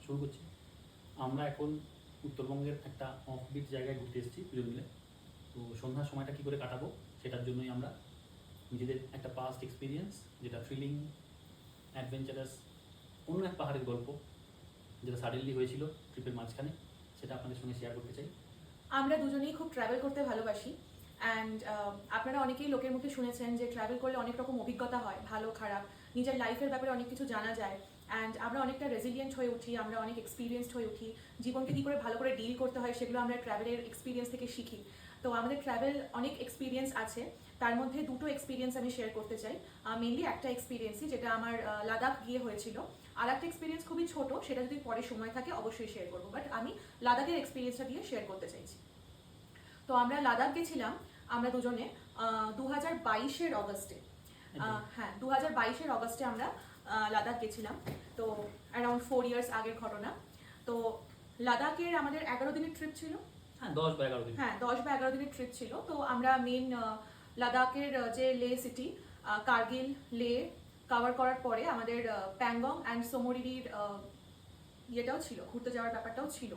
শুরু করছি। আমরা এখন উত্তরবঙ্গের একটা অফবিট জায়গায় ঘুরতে এসেছি দুজন মিলে। তো সন্ধ্যার সময়টা কী করে কাটাবো সেটার জন্যই আমরা নিজেদের একটা পাস্ট এক্সপিরিয়েন্স, যেটা থ্রিলিং, অ্যাডভেঞ্চারাস, অন্য এক পাহাড়ের গল্প যেটা সাডেনলি হয়েছিল ট্রিপের মাঝখানে, সেটা আপনাদের সঙ্গে শেয়ার করতে চাই। আমরা দুজনেই খুব ট্রাভেল করতে ভালোবাসি অ্যান্ড আপনারা অনেকেই লোকের মুখে শুনেছেন যে ট্রাভেল করলে অনেক রকম অভিজ্ঞতা হয়, ভালো খারাপ, নিজের লাইফের ব্যাপারে অনেক কিছু জানা যায় অ্যান্ড আমরা অনেকটা রেজিলিয়েন্ট হয়ে উঠি, আমরা অনেক এক্সপিরিয়েন্সড হয়ে উঠি, জীবনকে কী করে ভালো করে ডিল করতে হয় সেগুলো আমরা ট্রাভেলের এক্সপিরিয়েন্স থেকে শিখি। তো আমাদের ট্রাভেল অনেক এক্সপিরিয়েন্স আছে, তার মধ্যে দুটো এক্সপিরিয়েন্স আমি শেয়ার করতে চাই। মেনলি একটা এক্সপিরিয়েন্সই যেটা আমার লাদাখ গিয়ে হয়েছিল, আর একটা এক্সপিরিয়েন্স খুবই ছোট, সেটা যদি পরে সময় থাকে অবশ্যই শেয়ার করবো, বাট আমি লাদাখের এক্সপিরিয়েন্সটা দিয়ে শেয়ার করতে চাইছি। তো আমরা লাদাখ গেছিলাম আমরা দুজনে 2022-এর অগস্টে। হ্যাঁ, 2022-এর অগস্টে আমরা লাদাখ গেছিলাম। তো অ্যারাউন্ড 4 ইয়ার্স আগের ঘটনা। তো লাদাখের আমাদের 11 দিনের ট্রিপ ছিল। হ্যাঁ, 10 বা 11 দিন। হ্যাঁ, 10 বা 11 দিনের ট্রিপ ছিল। তো আমরা মেন লাদাখের যে লে সিটি, কার্গিল, লে কভার করার পরে আমাদের প্যাংগং অ্যান্ড সোমরিরির ইয়েটাও ছিল, ঘুরতে যাওয়ার ব্যাপারটাও ছিল।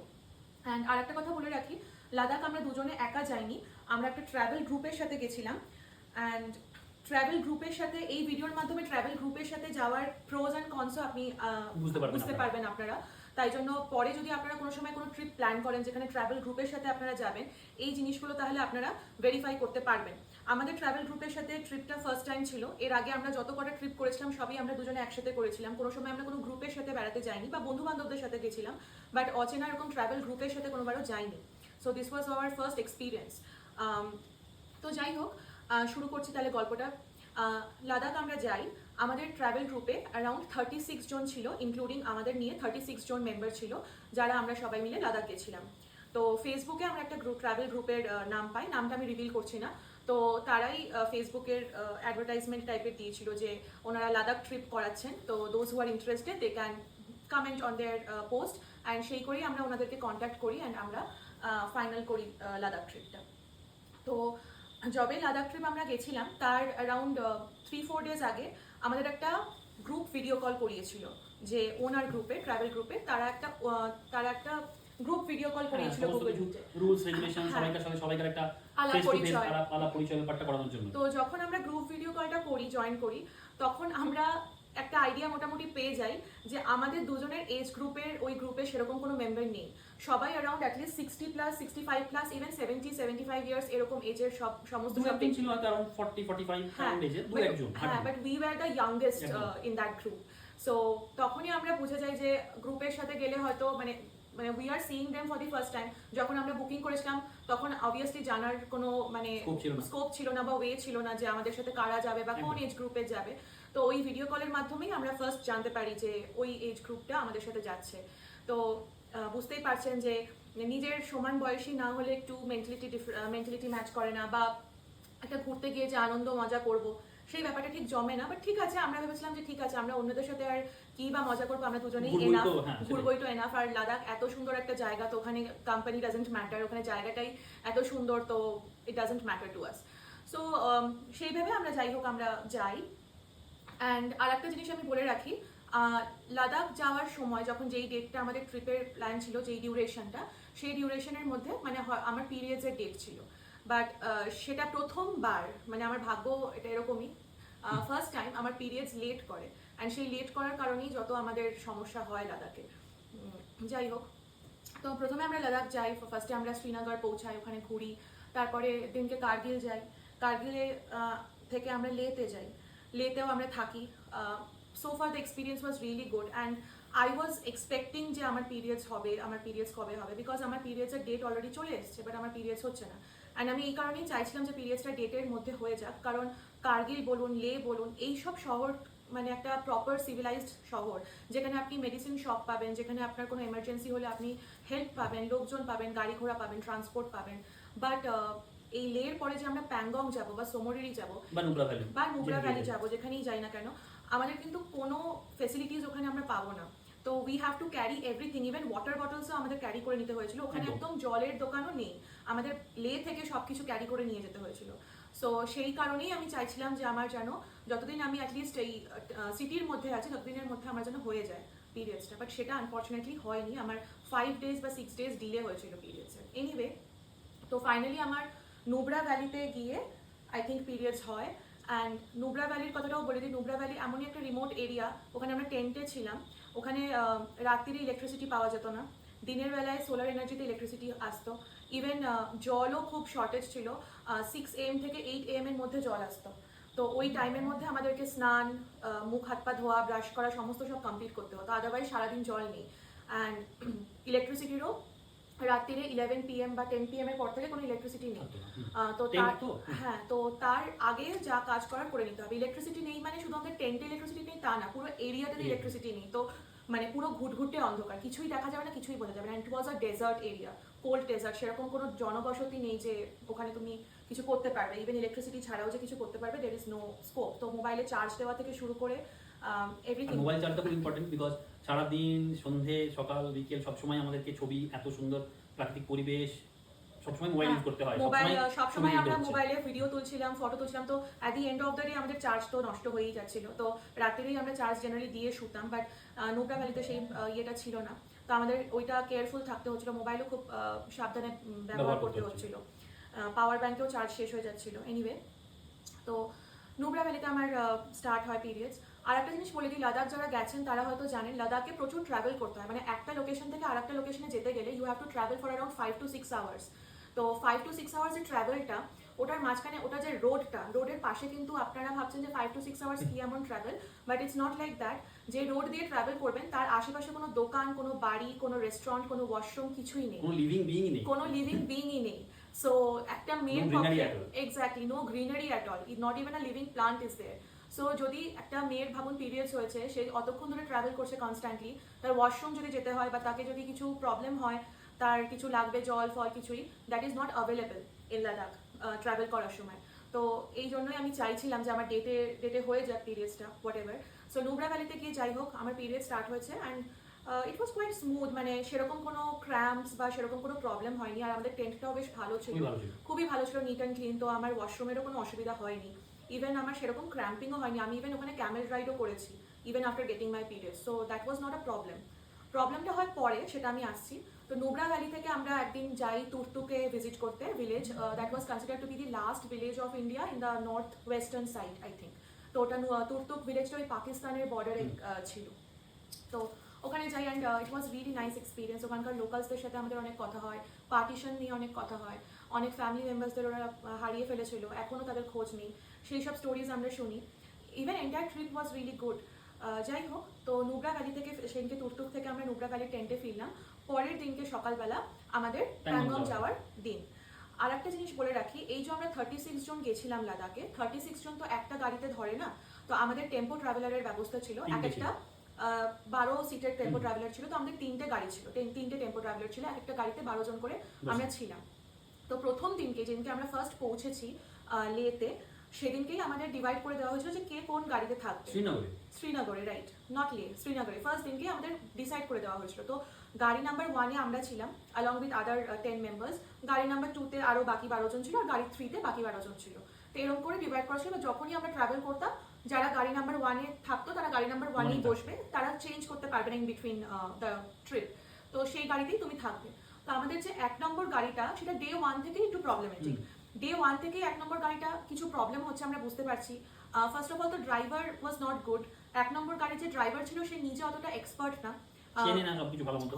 অ্যান্ড আর একটা কথা বলে রাখি, লাদাখ আমরা দুজনে একা যাইনি, আমরা একটা ট্রাভেল গ্রুপের সাথে গেছিলাম। অ্যান্ড ট্রাভেল গ্রুপের সাথে, এই ভিডিওর মাধ্যমে ট্রাভেল গ্রুপের সাথে যাওয়ার প্রোজ অ্যান্ড কনসও আপনি বুঝতে পারবেন আপনারা। তাই জন্য পরে যদি আপনারা কোনো সময় কোনো ট্রিপ প্ল্যান করেন যেখানে ট্রাভেল গ্রুপের সাথে আপনারা যাবেন, এই জিনিসগুলো তাহলে আপনারা ভেরিফাই করতে পারবেন। আমাদের ট্রাভেল গ্রুপের সাথে ট্রিপটা ফার্স্ট টাইম ছিল। এর আগে আমরা যত কটা ট্রিপ করেছিলাম সবই আমরা দুজনে একসাথে করেছিলাম, কোনো সময় আমরা কোনো গ্রুপের সাথে বেড়াতে যাইনি বা বন্ধু বান্ধবদের সাথে গেছিলাম, বাট অচেনা এরকম ট্রাভেল গ্রুপের সাথে কোনোবারও যাইনি। So this was our first experience. তো যাই হোক, শুরু করছি তাহলে গল্পটা। লাদাখ আমরা যাই, আমাদের ট্রাভেল গ্রুপে অ্যারাউন্ড 36 জন ছিল, ইনক্লুডিং আমাদের নিয়ে 36 জন মেম্বার ছিল, যারা আমরা সবাই মিলে লাদাখ গেছিলাম। তো ফেসবুকে আমরা একটা ট্রাভেল গ্রুপের নাম পাই, নামটা আমি রিভিল করছি না। তো তারাই ফেসবুকের অ্যাডভার্টাইজমেন্ট টাইপের দিয়েছিল যে ওনারা লাদাখ ট্রিপ করাচ্ছেন, তো those who are interested they can comment on their post, and সেই করেই আমরা ওনাদেরকে কন্ট্যাক্ট করি অ্যান্ড আমরা ফাইনাল করি লাদাখ ট্রিপটা। তো যবে লাদাখ ট্রিপ আমরা গেছিলাম তার অ্যারাউন্ড 3-4 ডেজ আগে আমাদের একটা গ্রুপ ভিডিও কল করিয়েছিল, যে ওনার গ্রুপে, ট্রাভেল গ্রুপে তারা একটা গ্রুপ ভিডিও কল করিয়েছিল গুগল মিটে, রুলস রেগুলেশন সবাইকার একটা ফেস টু ফেস আলাপ পরিচয় ব্যাপারটা করানোর জন্য। তো যখন আমরা গ্রুপ ভিডিও কলটা জয়েন করি, তখন আমরা একটা আইডিয়া মোটামুটি পেয়ে যাই যে আমাদের দুজনের এজ গ্রুপের, ওই গ্রুপে সেরকম কোনো মেম্বার নেই। সবাই অ্যারাউন্ড অ্যাটলিস্ট 60+, 65+, ইভেন 70-75 ইয়ার্স এরকম এজের সমস্ত ছিল হয়তো अराउंड 40-45 কাইন্ড এজের দু একজন। হ্যাঁ, but we were the youngest in that group. So তখনই আমরা বুঝে যাই যে গ্রুপের সাথে গেলে হয়তো মানে we R seeing them for the first time. যখন আমরা বুকিং করেছিলাম তখন অবভিয়াসলি জানার কোনো মানে স্কোপ ছিল না বা ওয়ে ছিল না যে আমাদের সাথে কারা যাবে বা কোন এজ গ্রুপে যাবে। তো ওই ভিডিও কলের মাধ্যমেই আমরা ফার্স্ট জানতে পারি যে ওই এজ গ্রুপটা আমাদের সাথে যাচ্ছে। তো বুঝতেই পারছেন যে নিজের সমান বয়সী না হলে একটু মেন্টালিটি ম্যাচ করে না, বা একটা ঘুরতে গিয়ে যে আনন্দ মজা করব সেই ব্যাপারটা ঠিক জমে না। বাট ঠিক আছে, আমরা ভেবেছিলাম যে ঠিক আছে, আমরা অন্যদের সাথে আর কি বা মজা করবো, আমরা দুজনেই এনাফ, ঘুরবই তো এনাফ। আর লাদাখ এত সুন্দর একটা জায়গা, তো ওখানে কোম্পানি ডাজেন্ট ম্যাটার, ওখানে জায়গাটাই এত সুন্দর, তো it doesn't matter to us. So সেইভাবে আমরা যাই হোক আমরা যাই। অ্যান্ড আর একটা জিনিস আমি বলে রাখি, লাদাখ যাওয়ার সময় যখন যেই ডেটটা আমাদের ট্রিপের প্ল্যান ছিল, যেই ডিউরেশনটা, সেই ডিউরেশনের মধ্যে মানে আমার পিরিয়ডসের ডেট ছিল। বাট সেটা প্রথমবার, মানে আমার ভাগ্য এটা এরকমই, ফার্স্ট টাইম আমার পিরিয়ডস লেট করে, অ্যান্ড সেই লেট করার কারণেই যত আমাদের সমস্যা হয় লাদাখে। যাই হোক, তো প্রথমে আমরা লাদাখ যাই, ফার্স্টে আমরা শ্রীনগর পৌঁছাই, ওখানে ঘুরি, তারপরে দিনকে কার্গিল যাই, কার্গিলে থেকে আমরা লেতে যাই, লেতেও আমরা থাকি। So far the experience was really good, and I was expecting যে আমার পিরিয়ডস কবে হবে, বিকজ আমার পিরিয়ডসের ডেট অলরেডি চলে এসছে, বাট আমার পিরিয়ডস হচ্ছে না। অ্যান্ড আমি এই কারণেই চাইছিলাম যে পিরিয়ডসটা ডেটের মধ্যে হয়ে যাক, কারণ কার্গিল বলুন, লে বলুন, এইসব শহর মানে একটা প্রপার সিভিলাইজড শহর, যেখানে আপনি মেডিসিন শপ পাবেন, যেখানে আপনার কোনো এমার্জেন্সি হলে আপনি হেল্প পাবেন, লোকজন পাবেন, গাড়ি ঘোড়া পাবেন, ট্রান্সপোর্ট পাবেন। বাট এই লের পরে যে আমরা প্যাংগং যাব বা সোমরিরি যাব বা নুব্রা ভ্যালি যাব, যেখানেই যাই না কেন, আমাদের কিন্তু কোনো ফেসিলিটিস ওখানে আমরা পাবো না। তো we have to carry everything, even water বটলসও আমাদের ক্যারি করে নিতে হয়েছিল। ওখানে একদম জলের দোকানও নেই, আমাদের লে থেকে সব কিছু ক্যারি করে নিয়ে যেতে হয়েছিল। সো সেই কারণেই আমি চাইছিলাম যে আমার যেন যতদিন আমি অ্যাটলিস্ট এই সিটির মধ্যে আছি ততদিনের মধ্যে আমার যেন হয়ে যায়। পিরিয়ডসটা, বাট সেটা আনফর্চুনেটলি হয়নি। আমার 5 days বা 6 days ডিলে হয়েছিল পিরিয়ডসের। এনিওয়ে, তো ফাইনালি আমার নুব্রা ভ্যালিতে গিয়ে আই থিঙ্ক পিরিয়ডস হয়। অ্যান্ড নুব্রা ভ্যালির কথাটাও বলে দিই, নুব্রা ভ্যালি এমনই একটা রিমোট এরিয়া, ওখানে আমরা টেন্টে ছিলাম। ওখানে রাত্রিরে ইলেকট্রিসিটি পাওয়া যেত না, দিনের বেলায় সোলার এনার্জিতে ইলেকট্রিসিটি আসতো। ইভেন জলও খুব শর্টেজ ছিল, 6 AM থেকে 8 AM এর মধ্যে জল আসতো। তো ওই টাইমের মধ্যে আমাদেরকে স্নান, মুখ হাত পা ধোয়া, ব্রাশ করা সমস্ত সব কমপ্লিট করতে হতো, আদারওয়াইজ সারাদিন জল নেই। অ্যান্ড ইলেকট্রিসিটিরও রাত্রিরে 11 PM বা 10 PM এর পর থেকে কোনো ইলেকট্রিসিটি নেই। তো তার হ্যাঁ, তো তার আগে যা কাজ করার করে নিতে হবে। ইলেকট্রিসিটি নেই মানে শুধু আমাদের টেন্টে ইলেকট্রিসিটি নেই তা না, পুরো এরিয়াতে ইলেকট্রিসিটি নেই। তো মানে পুরো ঘুটঘুটে অন্ধকার, কিছুই দেখা যাবে না, কিছুই বোঝা যাবে না। ইট ওয়াজ আ ডেজার্ট এরিয়া, কোল্ড ডেজার্ট, সেরকম কোনো জনবসতি নেই যে ওখানে তুমি কিছু করতে পারবে। ইভেন ইলেকট্রিসিটি ছাড়াও যে কিছু করতে পারবে, দের ইজ নো স্কোপ। তো মোবাইলে চার্জ দেওয়া থেকে শুরু করে এভরিথিং। মোবাইল চার্জটা খুব ইম্পর্টেন্ট, বিকজ সারাদিন সন্ধে সকাল বিকেল সবসময় আমাদেরকে ছবি, এত সুন্দর প্রাকৃতিক পরিবেশ, সবসময় মোবাইল ইউজ করতে হয়। মোবাইল সবসময় আমরা মোবাইলে ভিডিও তুলছিলাম, ফটো তুলছিলাম, তো at the end of the day আমাদের চার্জ তো নষ্ট হয়েই যাচ্ছিল। তো রাত্রেই আমরা চার্জ জেনারেলি দিয়ে শুতাম, বাট নুব্রা ভ্যালিতে সেই ইয়েটা ছিল না। তো আমাদের ওইটা কেয়ারফুল থাকতে হচ্ছিল, মোবাইলও খুব সাবধানে ব্যবহার করতে হচ্ছিল, পাওয়ার ব্যাংকেও চার্জ শেষ হয়ে যাচ্ছিল। এনিওয়ে, তো নুব্রা ভ্যালিতে আমার স্টার্ট হয় পিরিয়ডস। আর একটা জিনিস বলে দিই, লাদাখ যারা গেছেন তারা হয়তো জানেন, লাদাখে প্রচুর ট্রাভেল করতে হয়। মানে একটা লোকেশন থেকে আর একটা লোকেশনে যেতে গেলে you have to travel for around 5 to 6 hours। তো 5 to 6 hours এর ট্রাভেলটা, ওটার মাঝখানে ওটা যে রোডের পাশে কিন্তু আপনারা ভাবছেন যে 5 to 6 hours কি এমন travel, but it's not like that. যে রোড দিয়ে ট্রাভেল করবেন তার আশেপাশে কোনো দোকান, কোনো বাড়ি, কোনো রেস্টুরেন্ট, কোনো ওয়াশরুম কিছুই নেই, কোনো লিভিং বিইংই নেই, কোনো লিভিং বিইংই নেই। সো একটা মেয়ের পক্ষে exactly no greenery at all, not even a living plant is there. So যদি একটা মেয়ের ভাবুন পিরিয়ডস হয়েছে, সে অতক্ষণ ধরে ট্রাভেল করছে কনস্ট্যান্টলি, তার ওয়াশরুম যদি যেতে হয় বা তাকে যদি কিছু প্রবলেম হয়, তার কিছু লাগবে জল ফল কিছুই, that is not available in Ladakh travel করার সময়। তো এই জন্যই আমি চাইছিলাম যে আমার ডেটে হয়ে যাক পিরিয়ডসটা, হোয়াট এভার। সো নুব্রা ভ্যালিতে গিয়ে যাই হোক আমার পিরিয়ড স্টার্ট হয়েছে। And it was quite smooth, মানে সেরকম কোনো ক্র্যাম্পস বা সেরকম কোনো প্রবলেম হয়নি। আর আমাদের টেন্টটাও বেশ ভালো ছিল, খুবই ভালো ছিল, নিট অ্যান্ড ক্লিন। তো আমার ওয়াশরুমেরও কোনো অসুবিধা হয়নি, ইভেন আমার সেরকম ক্র্যাম্পিংও হয়নি। আমি ইভেন ওখানে ক্যামেল রাইডও করেছি even after getting my period. So that was not a problem. প্রবলেমটা হয় পরে, সেটা আমি আসছি। তো নুব্রা ভ্যালি থেকে আমরা একদিন যাই তুর্তুকে ভিজিট করতে, village that was consider to be the last village of India in the north western side I think. তো ওটা তুর্তুক ভিলেজটা ওই পাকিস্তানের বর্ডারে ছিল। তো ওখানে যাই, and it was really nice experience. ওখানকার লোকালসদের সাথে আমাদের অনেক কথা হয়, পার্টিশন নিয়ে অনেক কথা হয়, অনেক ফ্যামিলি মেম্বার্সদের ওরা হারিয়ে ফেলেছিল, এখনও তাদের খোঁজ নেই, সেই সব স্টোরিজ আমরা শুনি। Even entire trip was really good. যাই হোক, তো নুব্রা ভ্যালি থেকে সেদিনকে তুর্তুক থেকে আমরা নুব্রা ভ্যালি টেন্টে ফিরলাম। পরের দিনকে সকালবেলা আমাদের প্যাংগং যাওয়ার দিন। আর একটা জিনিস বলে রাখি, এই যে আমরা 36 জন গেছিলাম লাদাখে, 36 জন তো একটা গাড়িতে ধরে না। তো আমাদের টেম্পো ট্রাভেলারের ব্যবস্থা ছিল, এক একটা 12 সিটের টেম্পো ট্রাভেলার ছিল। তো আমাদের 3টে গাড়ি ছিল, 3টে টেম্পো ট্রাভেলার ছিল, এক একটা গাড়িতে 12 জন করে আমরা ছিলাম। তো প্রথম দিনকে, যেদিনকে আমরা ফার্স্ট পৌঁছেছি লেতে, সেদিনকেই আমাদের ডিভাইড করে দেওয়া হয়েছিল যে কে কোন গাড়িতে থাকবে। শ্রীনগরে, রাইট, নট লে, শ্রীনগরে ফার্স্ট দিনকে আমাদের ডিসাইড করে দেওয়া হয়েছিল। তো গাড়ি নাম্বার 1-এ আমরা ছিলাম along with other 10 members, গাড়ি নাম্বার 2-তে আরও বাকি 12 জন ছিল, আর গাড়ি 3-তে বাকি 12 জন ছিল। তো এরকম করে ডিভাইড করা ছিল। যখনই আমরা ট্রাভেল করতাম, যারা গাড়ি নাম্বার 1-এ থাকতো তারা গাড়ি নাম্বার 1-এই বসবে, তারা চেঞ্জ করতে পারবে না ইন বিটুইন দ্য ট্রিপ। তো সেই গাড়িতেই তুমি থাকবে। তো আমাদের যে 1 নম্বর গাড়িটা, সেটা ডে 1 থেকেই একটু প্রবলেমেটিক। ডে 1 থেকে 1 নম্বর গাড়িটা কিছু প্রবলেম হচ্ছে আমরা বুঝতে পারছি। ফার্স্ট অফ অল তো ড্রাইভার ওয়াজ নট গুড। 1 নম্বর গাড়ির যে ড্রাইভার ছিল সে নিজে অতটা এক্সপার্ট না,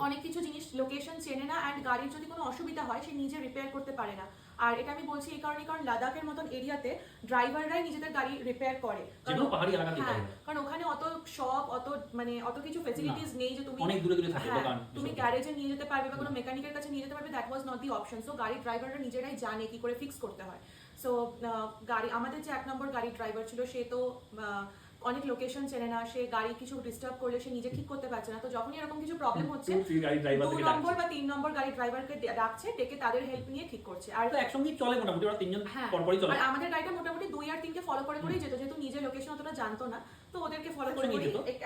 অনেক কিছু জিনিস লোকেশন চেনে না, অ্যান্ড গাড়ির যদি কোনো অসুবিধা হয় সে নিজে রিপেয়ার করতে পারে না। আর এটা আমি বলছি এই কারণে, কারণ লাদাখের মতন এরিয়াতে ড্রাইভাররাই নিজেদের গাড়ি রিপেয়ার করে, কারণ ওখানে অত শপ, অত কিছু ফেসিলিটিস নেই যে তুমি অনেক দূরে থাকে দোকান, তুমি গ্যারেজে নিয়ে যেতে পারবে বা কোনো মেকানিকের কাছে নিয়ে যেতে পারবে। That was not the option. So গাড়ির ড্রাইভাররা নিজেরাই জানে কি করে ফিক্স করতে হয়। সো আমাদের যে 1 নম্বর গাড়ির ড্রাইভার ছিল, সে তো অনেক লোকেশন চেনে না, সে গাড়ি কিছু ডিস্টার্ব করলে সে নিজে ঠিক করতে পারছে না। তো যখনই এরকম কিছু প্রবলেম হচ্ছে, 2 নম্বর বা 3 নম্বর গাড়ি ড্রাইভারকে ডাকছে, ডেকে তাদের হেল্প নিয়ে ঠিক করছে। আর তো একসঙ্গেই চলে মোটামুটি, ওরা 3 জন পরপরই চলে। আর আমাদের গাড়িটা মোটামুটি 2 আর 3কে ফলো করে করেই যেত, যেহেতু নিজে লোকেশন অতটা জানতো না, তো ওদেরকে ফলো করে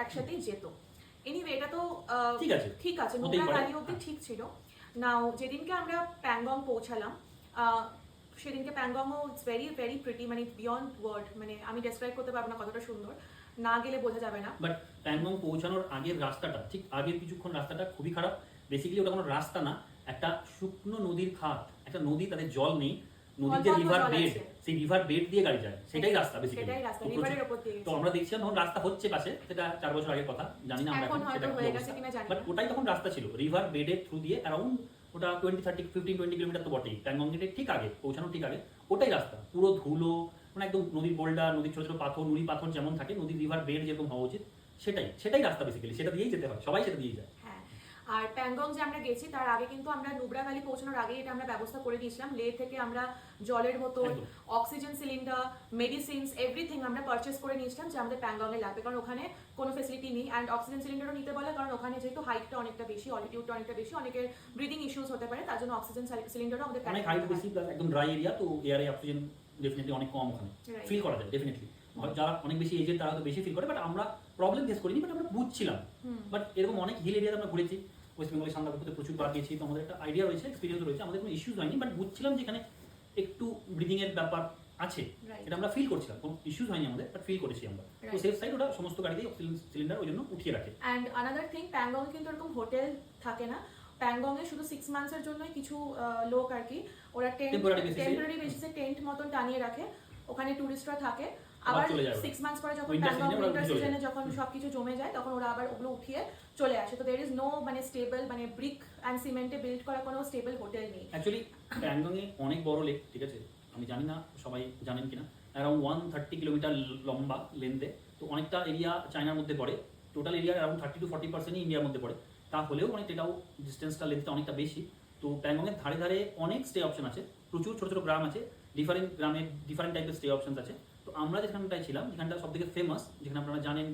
একসাথেই যেত। এনিওয়ে, এটা তো ঠিক আছে, নুব্রা ভ্যালি অবধি ঠিক ছিল। নাও যেদিনকে আমরা প্যাংগং পৌঁছালাম, সেদিনকে প্যাংগংও ইটস ভেরি ভেরি প্রিটি, মানে বিয়ন্ড ওয়ার্ড, মানে আমি ডেসক্রাইব করতে পারবো না কতটা সুন্দর। না গেলে বোঝা যাবে না। বাট প্যাংগং পৌঁছানোর আগের রাস্তাটা, ঠিক আগের কিছুক্ষণ রাস্তাটা খুবই খারাপ। বেসিক্যালি ওটা কোনো রাস্তা না, একটা শুকনো নদীর খাত, একটা নদী, তাদের জল নেই, নদীর যে অল্প অল্প রিভার জল বেড, আছে। সেই রিভার বেড দিয়ে গাড়ি যায়, সেটাই রাস্তা বেসিক্যালি। সেটাই রাস্তা, রিভারের উপর দিয়ে তো গেছে। আমরা দেখছিলাম তখন রাস্তা হচ্ছে পাশে, সেটা 4 বছর আগের কথা, জানি না আমরা এখন এখন হয়তো সেটা কি হয়ে গেছে অবস্থা। কিনা জানি বাট না। ওটাই তখন রাস্তা ছিল, রিভার বেডের থ্রু দিয়ে অ্যারাউন্ড ওটা 15-20 কিলোমিটার তো বটেই, প্যাংগং গেটের ঠিক আগে, পৌঁছানোর ঠিক আগে ওটাই রাস্তা, পুরো ধুলো, মানে একদম নদীর বোল্ডার, নদীর ছোট ছোট পাথর, নুড়ি পাথর যেমন থাকে, নদীর রিভার বেড যেরকম হওয়া উচিত, সেটাই রাস্তা বেসিক্যালি, সেটা দিয়েই যেতে হয়, সবাই সেটা দিয়ে যায়। হ্যাঁ, আর প্যাংগং যে আমরা গেছি তার আগে কিন্তু আমরা নুব্রা ভ্যালি পৌঁছানোর আগে এটা আমরা ব্যবস্থা করে দিয়েছিলাম। লে থেকে আমরা জলের বোতল, একদম। অক্সিজেন সিলিন্ডার, মেডিসিনস, এভরিথিং আমরা পারচেস করে নিয়েছিলাম যে আমাদের প্যাংগং এ লাগবে, কারণ ওখানে কোনো ফেসিলিটি নেই। অ্যান্ড অক্সিজেন সিলিন্ডারও নিতে বলে, কারণ ওখানে যেহেতু হাইটটা অনেকটা বেশি, অল্টিটিউডটা অনেকটা বেশি, অনেকের ব্রিদিং ইস্যুস হতে পারে, তার জন্য অক্সিজেন সিলিন্ডারও আমাদের অনেক carry হাইট করতে বেশি, হয়। প্লাস একদম ড্রাই এরিয়া, তো এয়ারে অক্সিজেন ডেফিনেটলি অনেক কম ওখানে, Right. ফিল করা যায় ডেফিনেটলি। যারা অনেক বেশি এজেড তারা তো বেশি ফিল করে, বাট আমরা প্রবলেম ফেস করিনি, বাট আমরা বুঝছিলাম। বাট এরকম অনেক হিল এরিয়াতে আমরা ঘুরেছি, ওয়েস্ট বেঙ্গলের সান্দাকফুতে প্রচুর বার গেছি, তো আমাদের একটা আইডিয়া রয়েছে, এক্সপিরিয়েন্স রয়েছে, আমাদের কোনো ইস্যুস হয়নি, বাট বুঝছিলাম যে এখানে একটু ব্রিদিং এর ব্যাপার আছে, Right. এটা আমরা ফিল করছিলাম, কোনো ইস্যুস হয়নি আমাদের, বাট ফিল করেছি আমরা। তো Right. সেফ সাইড ওটা সমস্ত গাড়িতেই অক্সিজেন সিলিন্ডার ওই জন্য উঠিয়ে রাখে। অ্যান্ড আনাদার থিং, প্যাংগং কিন্তু এরকম হোটেল থাকে না। প্যাংগং এ শুধু 6 মান্থসের জন্যই কিছু লোক আর কি, ওরা Temporary basis এ। টেম্পোরারি বেসিসে টেন্ট মতন টানিয়ে রাখে, ওখানে টুরিস্টরা থাকে। আবার আবার চলে যায় ওরা। 6 মান্থস পরে যখন Winter প্যাংগং season এ ওরা উইন্টার চলে সিজনে যায়। যখন সবকিছু জমে যায় তখন ওরা আবার ওগুলো উঠিয়ে চলে আসে। তো দের ইজ নো মানে স্টেবল, মানে ব্রিক অ্যান্ড সিমেন্টে বিল্ড করা কোনো স্টেবল হোটেল নেই। অ্যাকচুয়ালি প্যাংগংয়ে অনেক বড় লেক, ঠিক আছে, আমি জানি না সবাই জানেন কিনা, অ্যারাউন্ড 130 কিলোমিটার লম্বা লেন্থে, তো অনেকটা এরিয়া চায়নার মধ্যে পড়ে, টোটাল এরিয়া অ্যারাউন্ড 30-40% ইন্ডিয়ার মধ্যে পড়ে, তাহলেও মানে এটাও ডিস্টেন্সটা লেন্থটা অনেকটা বেশি। তো প্যাংগংয়ের ধারে ধারে অনেক স্টে অপশন আছে, প্রচুর ছোটো ছোটো গ্রাম আছে, ডিফারেন্ট গ্রামে ডিফারেন্ট টাইপের স্টে অপশন আছে। তো আমরা যেখানটায় ছিলাম, যেখানটা সব থেকে ফেমাস, যেখানে আপনারা জানেন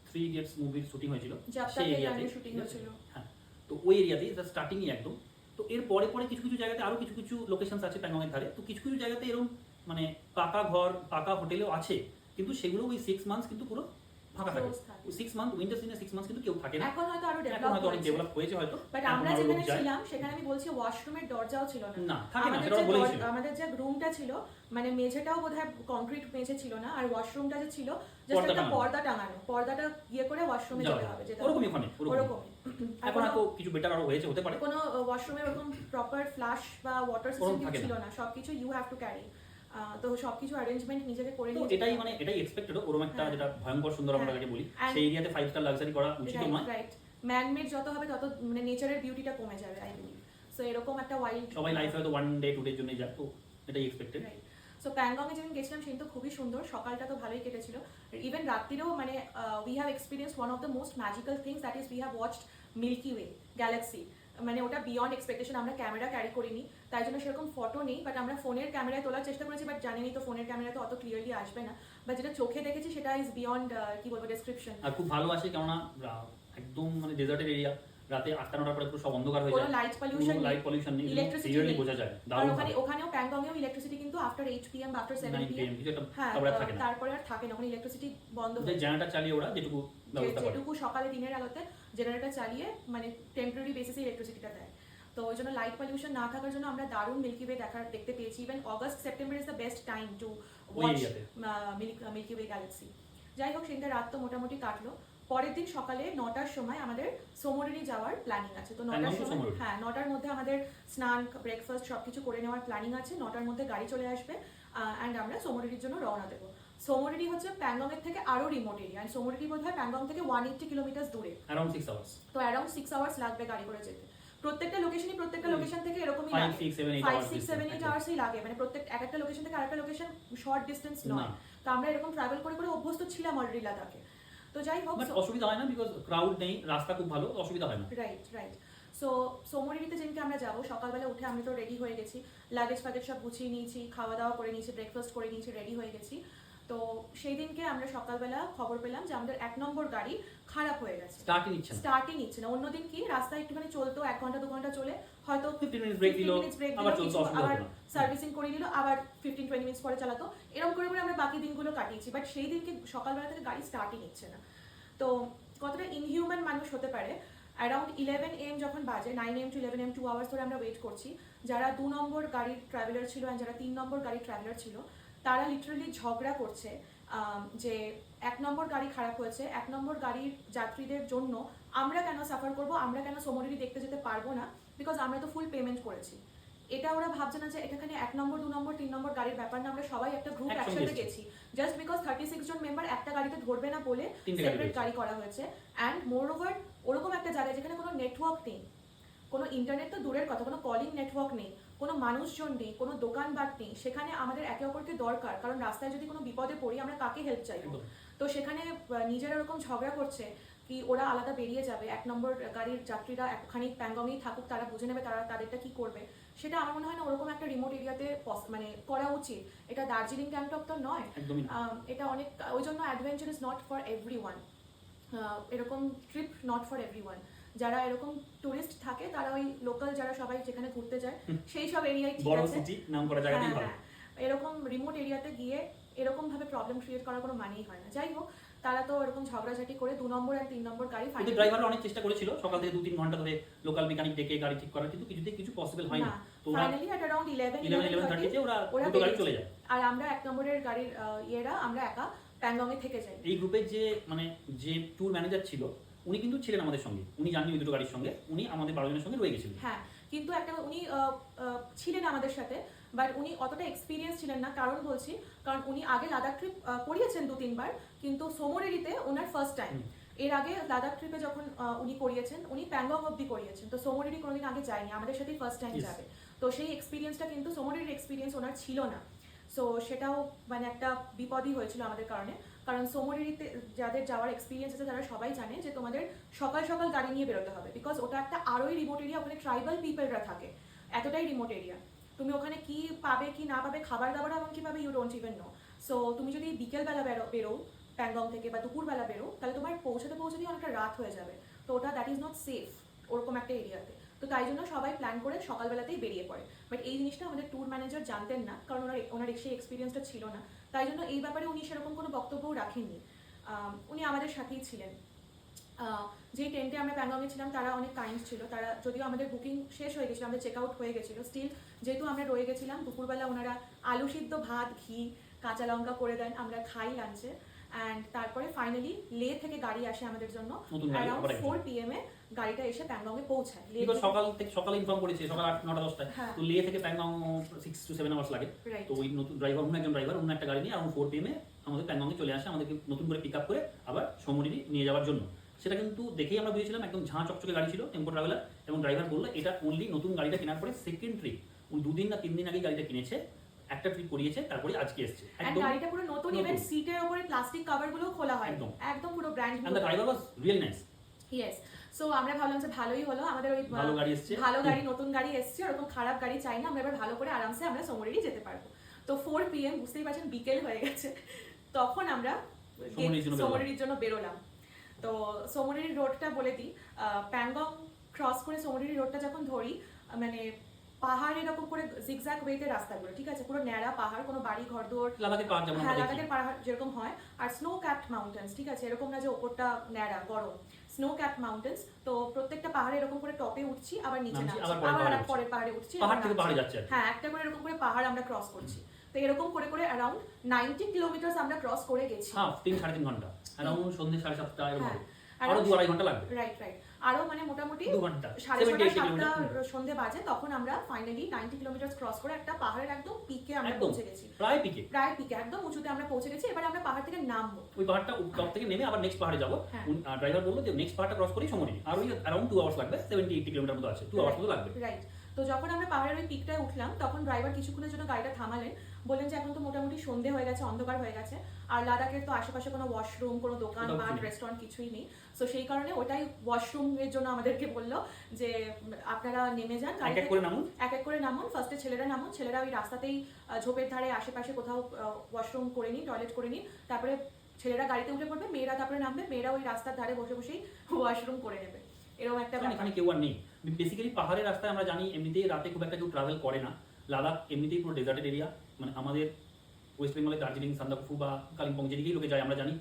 3 ইডিয়টস মুভির শুটিং হয়েছিল, সেই এরিয়াতে শুটিং হয়েছিল। হ্যাঁ, তো ওই এরিয়াতেই স্টার্টিংই একদম। তো এর পরে পরে কিছু কিছু জায়গাতে আরও কিছু কিছু লোকেশনস আছে প্যাংগংয়ের ধারে, তো কিছু কিছু জায়গাতে এরকম মানে পাকা ঘর, পাকা হোটেলও আছে, কিন্তু সেগুলো ওই 6 মান্থস কিন্তু পুরো ফাঁকা থাকে। Close থাকে। 6 মান্থ, উইন্টার সিজনে 6 মান্থস কিন্তু কেউ থাকে না। এখন হয়তো আরো এখন হয়তো অনেক ডেভেলপ ডেভেলপ হয়েছে হয়তো, বাট এখন আমরা আরো লোক যেখানে যায়। ছিলাম সেখানে আমি বলছি ওয়াশরুমের দরজাও ছিল না। না, থাকে না, আমাদের সেটা যে বলেইছিল। আমাদের যে রুমটা ছিল মানে মেঝেটাও বোধহয় কংক্রিট মেঝে ছিল না, আর ওয়াশরুমটা যে ছিল জাস্ট পর্দা একটা টাঙানো। পর্দা টাঙানো, পর্দাটা ইয়ে করে ওয়াশরুমে যাওয়া যেতে যায়। হবে, যেটা ওরকমই ওখানে, ওরকমই। ওরকমই। এখন হয়তো কিছু বেটার আরো হয়েছে, হতে পারে। কোনো ওয়াশরুমে ওরকম প্রপার ফ্লাশ বা ওয়াটার ওরকম সিস্টেম থাকে না। ছিল না, সবকিছু ইউ হ্যাভ টু ক্যারি। তো সবকিছু অ্যারেঞ্জমেন্ট নিজেকে করে তো নিয়ে এটাই মানে এটাই এক্সপেক্টেড, ওরকম একটা হ্যাঁ। যেটা ভয়ঙ্কর সুন্দর আমরা হ্যাঁ। যাকে বলি, And- সেই এরিয়াতে 5 স্টার লাক্সারি করা উচিত নয়। রাইট, ম্যানমেড যত হবে তত মানে নেচারের বিউটিটা কমে যাবে আই বিলিভ। সো এরকম একটা ওয়াইল্ড সবাই লাইফে হয়তো 1 ডে 2 ডের জন্য যায়, তো এটাই এক্সপেক্টেড। সো প্যাংগংয়ে যেদিন গেছিলাম সেদিন তো খুবই সুন্দর, সকালটা তো ভালোই কেটেছিল। ইভেন রাত্রিরেও মানে we have experience one of the most magical things, that is we have watched Milky way galaxy. মানে ওটা বিয়ন্ড এক্সপেকটেশন। আমরা ক্যামেরা ক্যারি করিনি, তাই জন্য সেরকম ফটো নেই, বাট আমরা ফোনের ক্যামেরায় তোলার চেষ্টা করেছি, বাট জানিনি তো ফোনের ক্যামেরা তো অত ক্লিয়ারলি আসবে না, বাট যেটা চোখে দেখেছি সেটা ইজ বিয়ন্ড কি বলবো ডেসক্রিপশন। আর খুব ভালো আসে, কেননা একদম মানে ডেজার্টের এরিয়া, রাতে 8টা-9টার পরে পুরো সব অন্ধকার হয়ে কোনো যায়, লাইট পলিউশন নেই, লাইট পলিউশন নেই, ইলেকট্রিসিটি ক্লিয়ারলি নেই। বোঝা যায়। আর দারুণ ওখানে ওখানেও প্যাংগংয়েও ইলেকট্রিসিটি কিন্তু আফটার 8 PM বা আফটার 7 9 PM PM কিছু একটা হ্যাঁ, তারপরে আর থাকে না, তারপরে আর থাকে না, ওখানে ইলেকট্রিসিটি বন্ধ যে হয়ে যায়। জেনারেটর চালিয়ে ওরা যেটুকু ব্যবস্থা করে। যেটুকু সকালে দিনের আলোতে জেনারেটর চালিয়ে মানে টেম্পোরারি বেসিসে ইলেকট্রিসিটিটা দেয়। তো ওই জন্য লাইট পলিউশন না থাকার জন্য আমরা দারুণ মিল্কি ওয়ে দেখতে পেয়েছি। Even August September is the best time to watch এরিয়াতে। Milky way galaxy. যাই হোক, সেদিনটা রাত তো মোটামুটি কাটলো। পরের দিন সকালে 9টার সময় আমাদের সোমোরিরি যাওয়ার প্ল্যানিং আছে। তো 9টার সময় সোমোরিরি। হ্যাঁ 9টার মধ্যে আমাদের স্নান, ব্রেকফাস্ট সবকিছু করে নেওয়ার প্ল্যানিং আছে। 9টার মধ্যে গাড়ি চলে আসবে অ্যান্ড আমরা সোমোরিরির জন্য রওনা দেবো। সোমোরিরি হচ্ছে প্যাংগংয়ের থেকে আরো রিমোট এরিয়া, অ্যান্ড সোমোরিরি বোধহয় প্যাংগং থেকে 180 কিলোমিটার দূরে। Around 6 hours. তো অ্যারাউন্ড 6 আওয়ার্স লাগবে গাড়ি করে যেতে। প্রত্যেকটা লোকেশন থেকে এরকমই 5, লাগে, 6, 7, 8 5, আওয়ার্স 6, 7, 8 আওয়ার্সই লাগে। মানে প্রত্যেক একটা লোকেশন থেকে আরেকটা লোকেশন শর্ট ডিস্টেন্স নয়। না। তো আমরা এরকম ট্রাভেল করে করে অভ্যস্ত ছিলাম অলরেডি লাদাখে। তো যাই হোক, বাট অসুবিধা হয় না, বিকজ ক্রাউড নেই, রাস্তা খুব ভালো, অসুবিধা হয় না। রাইট। সো সোমোরিরিতে যেদিনকে আমরা যাবো, সকালবেলা উঠে আমি তো রেডি হয়ে গেছি, লাগেজ ফ্যাগেজ সব গুছিয়ে নিয়েছি, খাওয়া দাওয়া করে নিয়েছি, ব্রেকফাস্ট করে নিয়েছি, রেডি হয়ে গেছি। তো সেই দিনকে আমরা সকালবেলা খবর পেলাম যে আমাদের 1 নম্বর গাড়ি খারাপ হয়ে গেছে, স্টার্টই নিচ্ছে না। স্টার্টই নিচ্ছে না। অন্যদিন কি রাস্তায় একটুখানি চলতো, 1 ঘন্টা 2 ঘন্টা চলে, হয়তো 15 মিনিট ব্রেক দিল, 15 minutes break আবার দিল, চলতে কিছু অসুবিধা আবার হতো না। সার্ভিসিং করে নিল, আবার 15-20 মিনিটস পরে চালাতো। এরকম করে করে আমরা বাকি দিনগুলো কাটিয়েছি, বাট সেই দিনকে সকালবেলা থেকে গাড়ি স্টার্টই নিচ্ছে না। তো কতটা ইনহিউম্যান মানুষ হতে পারে। অ্যারাউন্ড 11 AM যখন বাজে, 9 AM to 11 AM 2 আওয়ার্স ধরে আমরা ওয়েট করছি। যারা 2 নম্বর গাড়ির ট্রাভেলার ছিল আর যারা 3 নম্বর গাড়ির ট্রাভেলার ছিল, তারা লিটারালি ঝগড়া করছে যে 1 নম্বর গাড়ি খারাপ হয়েছে, 1 নম্বর গাড়ির যাত্রীদের জন্য আমরা কেন সাফার করব, আমরা কেন সোমোরিরি দেখতে যেতে পারবো না, বিকজ আমরা তো ফুল পেমেন্ট করেছি। এটা ওরা ভাবছে না যে এখানে 1 নম্বর 2 নম্বর 3 নম্বর গাড়ির ব্যাপার না, আমরা সবাই একটা গ্রুপ একসঙ্গে একসাথে এসেছি। গেছি, জাস্ট বিকজ 36 জন মেম্বার একটা গাড়িতে ধরবে না বলে তিনটে গাড়ি সেপারেট রয়েছে। গাড়ি করা হয়েছে। অ্যান্ড মোর ওভার ওরকম একটা জায়গায় যেখানে কোনো নেটওয়ার্ক নেই, কোনো ইন্টারনেট তো দূরের কথা, কোনো কলিং নেটওয়ার্ক নেই, কোনো মানুষজন নেই, কোনো দোকানপাট নেই, সেখানে আমাদের একে অপরকে দরকার, কারণ রাস্তায় যদি কোনো বিপদে পড়ি আমরা কাকে হেল্প চাইবো। একদম। তো সেখানে নিজেরা এরকম ঝগড়া করছে কি ওরা আলাদা বেরিয়ে যাবে, 1 নম্বর গাড়ির যাত্রীরা একখানি প্যাংগংয়েই থাকুক, তারা বুঝে নেবে তারা তাদেরটা কি করবে। সেটা আমার মনে হয় না ওরকম একটা রিমোট এরিয়াতে মানে করা উচিত। এটা দার্জিলিং গ্যাংটক তো নয়, একদমই না। এটা অনেক, ওই জন্য adventure is not for everyone, এরকম ট্রিপ নট ফর এভরিওয়ান। যারা এরকম টুরিস্ট থাকে তারা ওই লোকাল যারা সবাই যেখানে ঘুরতে যায় সেই সব এরিয়ায় ঠিক বড় আছে, সিটি নাম করা জায়গাতেই ভালো। হ্যাঁ, এরকম রিমোট এরিয়াতে গিয়ে এরকম ভাবে প্রবলেম ক্রিয়েট করার কোনো মানেই হয় না। যাই হোক, তারা তো এরকম ঝগড়াঝাটি করে 2 নম্বর আর 3 নম্বর গাড়ি কিন্তু ড্রাইভাররা অনেক চেষ্টা করেছিল সকাল থেকে 2-3 ঘন্টা ধরে লোকাল মেকানিক ডেকে গাড়ি ঠিক করার, কিন্তু কিছুতেই কিছু পসিবল হয় না। তো ওরা ফাইনালি এট অ্যারাউন্ড 11:30 তে ওরা দুটো গাড়ি চলে যায়। আর আমরা 1 নম্বরের গাড়ির ইয়েরা আমরা একা প্যাংগং এ থেকে যাই। এই গ্রুপের যে মানে যে ট্যুর ম্যানেজার ছিল উনি কিন্তু ছিলেন আমাদের সঙ্গে, উনি জাননি ওই দুটো গাড়ির সঙ্গে, উনি আমাদের 12 জনের সঙ্গে রয়ে গেছিলেন। হ্যাঁ, কিন্তু একটা উনি ছিলেন আমাদের সাথে, বাট উনি অতটা এক্সপিরিয়েন্স ছিলেন না। কারণ বলছি, কারণ উনি আগে লাদাখ ট্রিপ করিয়েছেন 2-3 বার, কিন্তু সোমোরিরিতে ওনার ফার্স্ট টাইম। এর আগে লাদাখ ট্রিপে যখন উনি করিয়েছেন, উনি প্যাংগং অবধি করিয়েছেন, তো সোমোরিরি কোনোদিন আগে যায়নি, আমাদের সাথেই ফার্স্ট টাইম Yes. যাবে। তো সেই এক্সপিরিয়েন্সটা কিন্তু সোমোরিরির এক্সপিরিয়েন্স ওনার ছিল না। সো সেটাও মানে একটা বিপদই হয়েছিল আমাদের কারণে। কারণ সোমোরিরিতে যাদের যাওয়ার এক্সপিরিয়েন্স আছে তারা সবাই জানে যে তোমাদের সকাল সকাল গাড়ি নিয়ে বেরোতে হবে, বিকজ ওটা একটা আরোই রিমোট এরিয়া, ওখানে ট্রাইবাল পিপলরা থাকে, এতটাই রিমোট এরিয়া। তুমি ওখানে কি পাবে কি না পাবে, খাবার দাবার এমন কি পাবে, you don't even know. So তুমি যদি বিকেলবেলা বেরো প্যাংগং থেকে বা দুপুরবেলা বেরো, তাহলে তোমার পৌঁছাতে অনেকটা রাত হয়ে যাবে। তো ওটা দ্যাট ইজ নট সেফ ওরকম একটা এরিয়াতে। তো তাই জন্য সবাই প্ল্যান করে সকালবেলাতেই বেরিয়ে পড়ে। বাট এই জিনিসটা আমাদের ট্যুর ম্যানেজার জানতেন না, কারণ ওনার সেই এক্সপিরিয়েন্সটা ছিল না। তাই জন্য এই ব্যাপারে উনি সেরকম কোনো বক্তব্যও রাখেননি। উনি আমাদের সাথেই ছিলেন। যেই টেন্টে আমরা প্যাংগংয়ে ছিলাম তারা অনেক কাইন্ড ছিল। তারা যদিও আমাদের বুকিং শেষ হয়ে গেছিলো, আমাদের চেক আউট হয়ে গেছিলো, স্টিল যেহেতু আমরা রয়ে গেছিলাম, দুপুরবেলা ওনারা আলু সিদ্ধ, ভাত, ঘি, কাঁচা লঙ্কা করে দেন, আমরা খাই লাঞ্চে। অ্যান্ড তারপরে ফাইনালি লে থেকে গাড়ি আসে আমাদের জন্য, অ্যারাউন্ড 4 PM এ গাড়িটা এসে প্যাংগংয়ে পৌঁছায়। সকালে ইনফর্ম করেছে সকাল 8-9-10টায়, তো লে থেকে প্যাংগং 6 to 7 আওয়ার্স লাগে। তো ওই নতুন ড্রাইভার, একজন ড্রাইভার অন্য একটা গাড়ি নিয়ে আরাউন্ড 4 PM এ আমাদের প্যাংগংয়ে চলে আসে, আমাদেরকে নতুন করে পিক আপ করে আবার সোমোরিরি নিয়ে যাওয়ার জন্য। সেটা কিন্তু দেখেই আমরা বুঝেছিলাম একদম ঝাঁ চকচকে গাড়ি ছিল, টেম্পো ট্রাভেলার। এবং ড্রাইভার বললো এটা অনলি নতুন গাড়িটা কেনার পরে সেকেন্ড ট্রিপ, উনি 2 দিন না 3 দিন আগে গাড়িটা কিনেছে, একটা ট্রিপ করিয়েছে, তারপরে আজকে এসেছে। একদম গাড়িটা পুরো নতুন, ইভেন সিটের উপরে প্লাস্টিক কভারগুলো খোলা হয়, একদম পুরো brand new. And the driver was really nice. Yes. So আমরা ভাবলাম যে ভালোই হলো, আমাদের ওই ভালো গাড়ি এসেছে, নতুন গাড়ি এসেছে, ওরকম খারাপ গাড়ি চাই না, আমরা এবার ভালো করে আরামসে আমরা সোমোরিরি যেতে পারবো। তো 4 PM, বুঝতেই পারছেন বিকেল হয়ে গেছে, তখন আমরা সোমোরিরির জন্য বেরোলাম। তো সোমোরিরি রোডটা বলে দিই, প্যাংগং ক্রস করে সোমোরিরি রোডটা যখন ধরি, মানে পাহাড় এরকম করে জিগজ্যাগ ওয়েতে রাস্তাগুলো, ঠিক আছে, পুরো ন্যাড়া পাহাড়, কোনো বাড়ি ঘরদোর, লাদাখের পাহাড় যেমন, হ্যাঁ লাদাখের পাহাড় যেরকম হয়, আর স্নো ক্যাপড মাউন্টেন্স, ঠিক আছে, এরকম না যে ওপরটা ন্যাড়া গরম, স্নো ক্যাপড মাউন্টেন্স। তো প্রত্যেকটা পাহাড়ে এরকম করে টপে উঠছি, আবার নিচে নামছি, আবার পরের পাহাড়ে উঠছি, পাহাড় থেকে পাহাড়ে যাচ্ছে। হ্যাঁ, একটা করে এরকম করে পাহাড় আমরা ক্রস করছি। তো এরকম করে করে অ্যারাউন্ড 90 কিলোমিটার আমরা ক্রস করে গেছি। হ্যাঁ, 3-3.5 ঘন্টা, অ্যারাউন্ড সন্ধ্যে 7:30 এরকম, আরো 2-2.5 ঘন্টা লাগবে। রাইট। আরো মানে মোটামুটি 2 ঘন্টা, 6:30-7টা সন্ধ্যে বাজে, তখন আমরা ফাইনালি 90 কিলোমিটার ক্রস করে একটা পাহাড়ের একদম পিকে আমরা পৌঁছে গেছি। প্রায় পিকে একদম উঁচুতে আমরা পৌঁছে গেছি। এবার আমরা পাহাড় থেকে নামবো, ওই পাহাড়টা টপ থেকে নেমে আবার নেক্সট পাহাড়ে যাবো। ড্রাইভার বললো যে নেক্সট পাহাড়টা ক্রস করেই সোমোরিরি, আর ওই অ্যারাউন্ড 2 আওয়ার্স লাগবে, 70-80 কিলোমিটার মতো আছে, 2 আওয়ার্স মতো লাগবে। রাইট। তো যখন আমরা পাহাড়ের ওই পিকটায় উঠলাম, তখন ড্রাইভার কিছুক্ষণের জন্য গাড়িটা থামালেন, বললেন যে এখন তো মোটামুটি সন্ধে হয়ে গেছে, অন্ধকার হয়ে গেছে, আর লাদাখের তো আশেপাশে কোনো ওয়াশরুম, কোনো দোকান পাট, রেস্টুরেন্ট কিছুই নেই। সো সেই কারণে ওটাই ওয়াশরুমের জন্য আমাদেরকে বললো যে আপনারা নেমে যান, এক এক করে নামুন। ফার্স্টে ছেলেরা নামুন, ছেলেরা ওই রাস্তাতেই ঝোপের ধারে আশেপাশে কোথাও ওয়াশরুম করে নিন, টয়লেট করে নিন, তারপরে ছেলেরা গাড়িতে উঠে পড়বে, মেয়েরা তারপরে নামবে, মেয়েরা ওই রাস্তার ধারে বসে বসেই ওয়াশরুম করে নেবে, এরকম একটা ব্যাপার। এখানে কেউ আর নেই। বেসিক্যালি পাহাড়ের রাস্তায় আমরা জানি এমনিতেই রাতে খুব একটা কেউ ট্রাভেল করে না। লাদাখ এমনিতেই পুরো ডেজার্টেড এরিয়া, মানে আমাদের ওয়েস্ট বেঙ্গলের দার্জিলিং, সান্দাকফু বা কালিম্পং যেদিকেই লোকে যায় আমরা জানি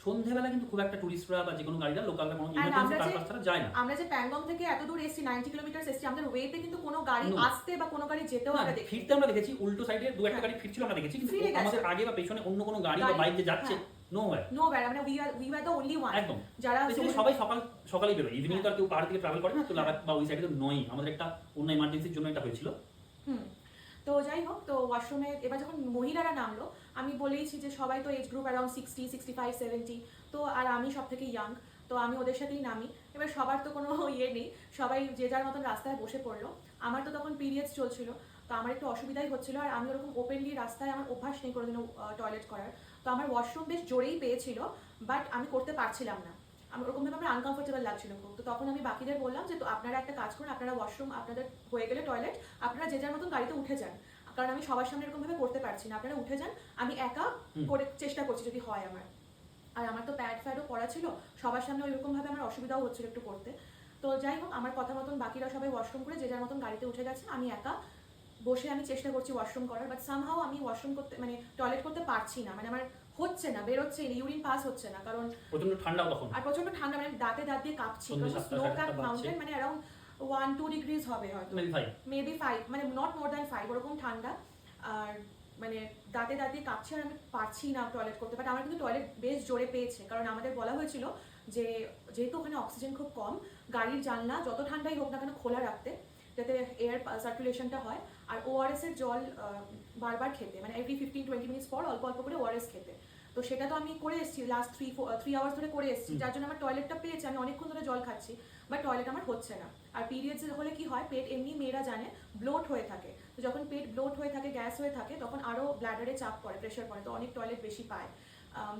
সন্ধ্যেবেলা কিন্তু খুব একটা টুরিস্টরা বা যে কোনো গাড়িরা লোকালরা কোনো ইমার্জেন্সি আমরা যে- পারপাস ছাড়া যায় না। আমরা যে প্যাংগং থেকে এত দূর এসেছি 90 কিলোমিটার এসেছি, আমাদের ওয়েতে কিন্তু কোনো গাড়ি No. আসতে বা কোনো গাড়ি যেতেও না, আমরা দেখি। ফিরতে আমরা দেখেছি উল্টো সাইডে দু একটা হ্যাঁ। গাড়ি ফিরছিল আমরা দেখেছি, কিন্তু ফিরে গেছে। আমাদের আগে বা পেছনে অন্য কোনো গাড়ি বা গাড়ি- বাইক যে যাচ্ছে হ্যাঁ। No wire. নো ওয়্যার, মানে we were the only one একদম যারা বেসিক্যালি সমুদ্র- সবাই সকালেই বেরোয়, ইভিনিং হ্যাঁ। তো আর কেউ পাহাড় থেকে ট্রাভেল করে না, তো হ্যাঁ। লাদাখ বা ওই সাইডে তো নয়, আমাদের একটা অন্য ইমার্জেন্সির জন্য এটা হয়েছিল। হুম। তো যাই হোক, তো ওয়াশরুমে এবার যখন মহিলারা নামলো, আমি বলেইছি যে সবাই তো এজ গ্রুপ অ্যারাউন্ড 60, 65, 70, তো আর আমি সব থেকে ইয়াং, তো আমি ওদের সাথেই নামি। এবার সবার তো কোনো ইয়ে নেই, সবাই যে যার মতন রাস্তায় বসে পড়লো। আমার তো তখন পিরিয়ডস চলছিল, তো আমার একটু অসুবিধাই হচ্ছিল, আর আমি ওরকম ওপেনলি রাস্তায় আমার অভ্যাস নেই কোনোদিনও টয়লেট করার, তো আমার ওয়াশরুম বেশ জোরেই পেয়েছিল, বাট আমি করতে পারছিলাম না। আমার ওরকমভাবে আমার আনকমফোর্টেবল লাগছিল খুব। তো তখন আমি বাকিদের বললাম যে তো আপনারা একটা কাজ করুন, আপনারা ওয়াশরুম আপনাদের হয়ে গেলে টয়লেট, আপনারা যে যার মতন গাড়িতে উঠে যান, কারণ আমি সবার সামনে এরকমভাবে করতে পারছি না, আপনারা উঠে যান, আমি একা করে চেষ্টা করছি যদি হয় আমার। আর আমার তো প্যাড ফ্যাডও পড়া ছিল, সবার সামনে ওইরকমভাবে আমার অসুবিধাও হচ্ছিল একটু করতে। তো যাই হোক, আমার কথা মতন বাকিরা সবাই ওয়াশরুম করে যে যার মতন গাড়িতে উঠে গেছে, আমি একা বসে আমি চেষ্টা করছি ওয়াশরুম করার, বাট সামহাও আমি ওয়াশরুম করতে মানে টয়লেট করতে পারছি না, মানে আমার হচ্ছে না, বেরোচ্ছে না, ইউরিন পাস হচ্ছে না, কারণ প্রচন্ড ঠান্ডাও তখন, আর প্রচন্ড ঠান্ডা, মানে দাঁতে দাঁত দিয়ে কাঁপছি, সন্ধ্যে কারণ 7টা, স্নো 8টা ক্যাপ বাজছে। মাউন্টেন, মানে অ্যারাউন্ড 1-2 ডিগ্রিজ হবে হয়তো, মেবি ভাই মেবি 5, মানে নট মোর দ্যান 5, ওরকম ঠান্ডা। আর মানে দাঁতে দাঁতে কাঁপছে, আর আমি পারছি না টয়লেট করতে, বাট আমার কিন্তু টয়লেট বেশ জোরে পেয়েছে, কারণ আমাদের বলা হয়েছিল যে যেহেতু ওখানে অক্সিজেন খুব কম, গাড়ির জানলা যত ঠান্ডাই হোক না কেন খোলা রাখতে, যাতে এয়ার সার্কুলেশনটা হয়, আর ওআরএস এর জল বারবার খেতে, মানে এভরি 15-20 মিনিটস পর অল্প অল্প করে ওআরএস খেতে। তো সেটা তো আমি করে এসেছি লাস্ট 3 আওয়ার্স ধরে করে এসেছি, যার জন্য আমার টয়লেটটা পেয়েছে, আমি অনেকক্ষণ ধরে জল খাচ্ছি, বাট টয়লেট আমার হচ্ছে না। আর পিরিয়ডস হলে কি হয়, পেট এমনি মেয়েরা জানে ব্লোট হয়ে থাকে, তো যখন পেট ব্লোট হয়ে থাকে, গ্যাস হয়ে থাকে, তখন আরও ব্ল্যাডারে চাপ পড়ে, প্রেশার পড়ে, তো অনেক টয়লেট বেশি পায়।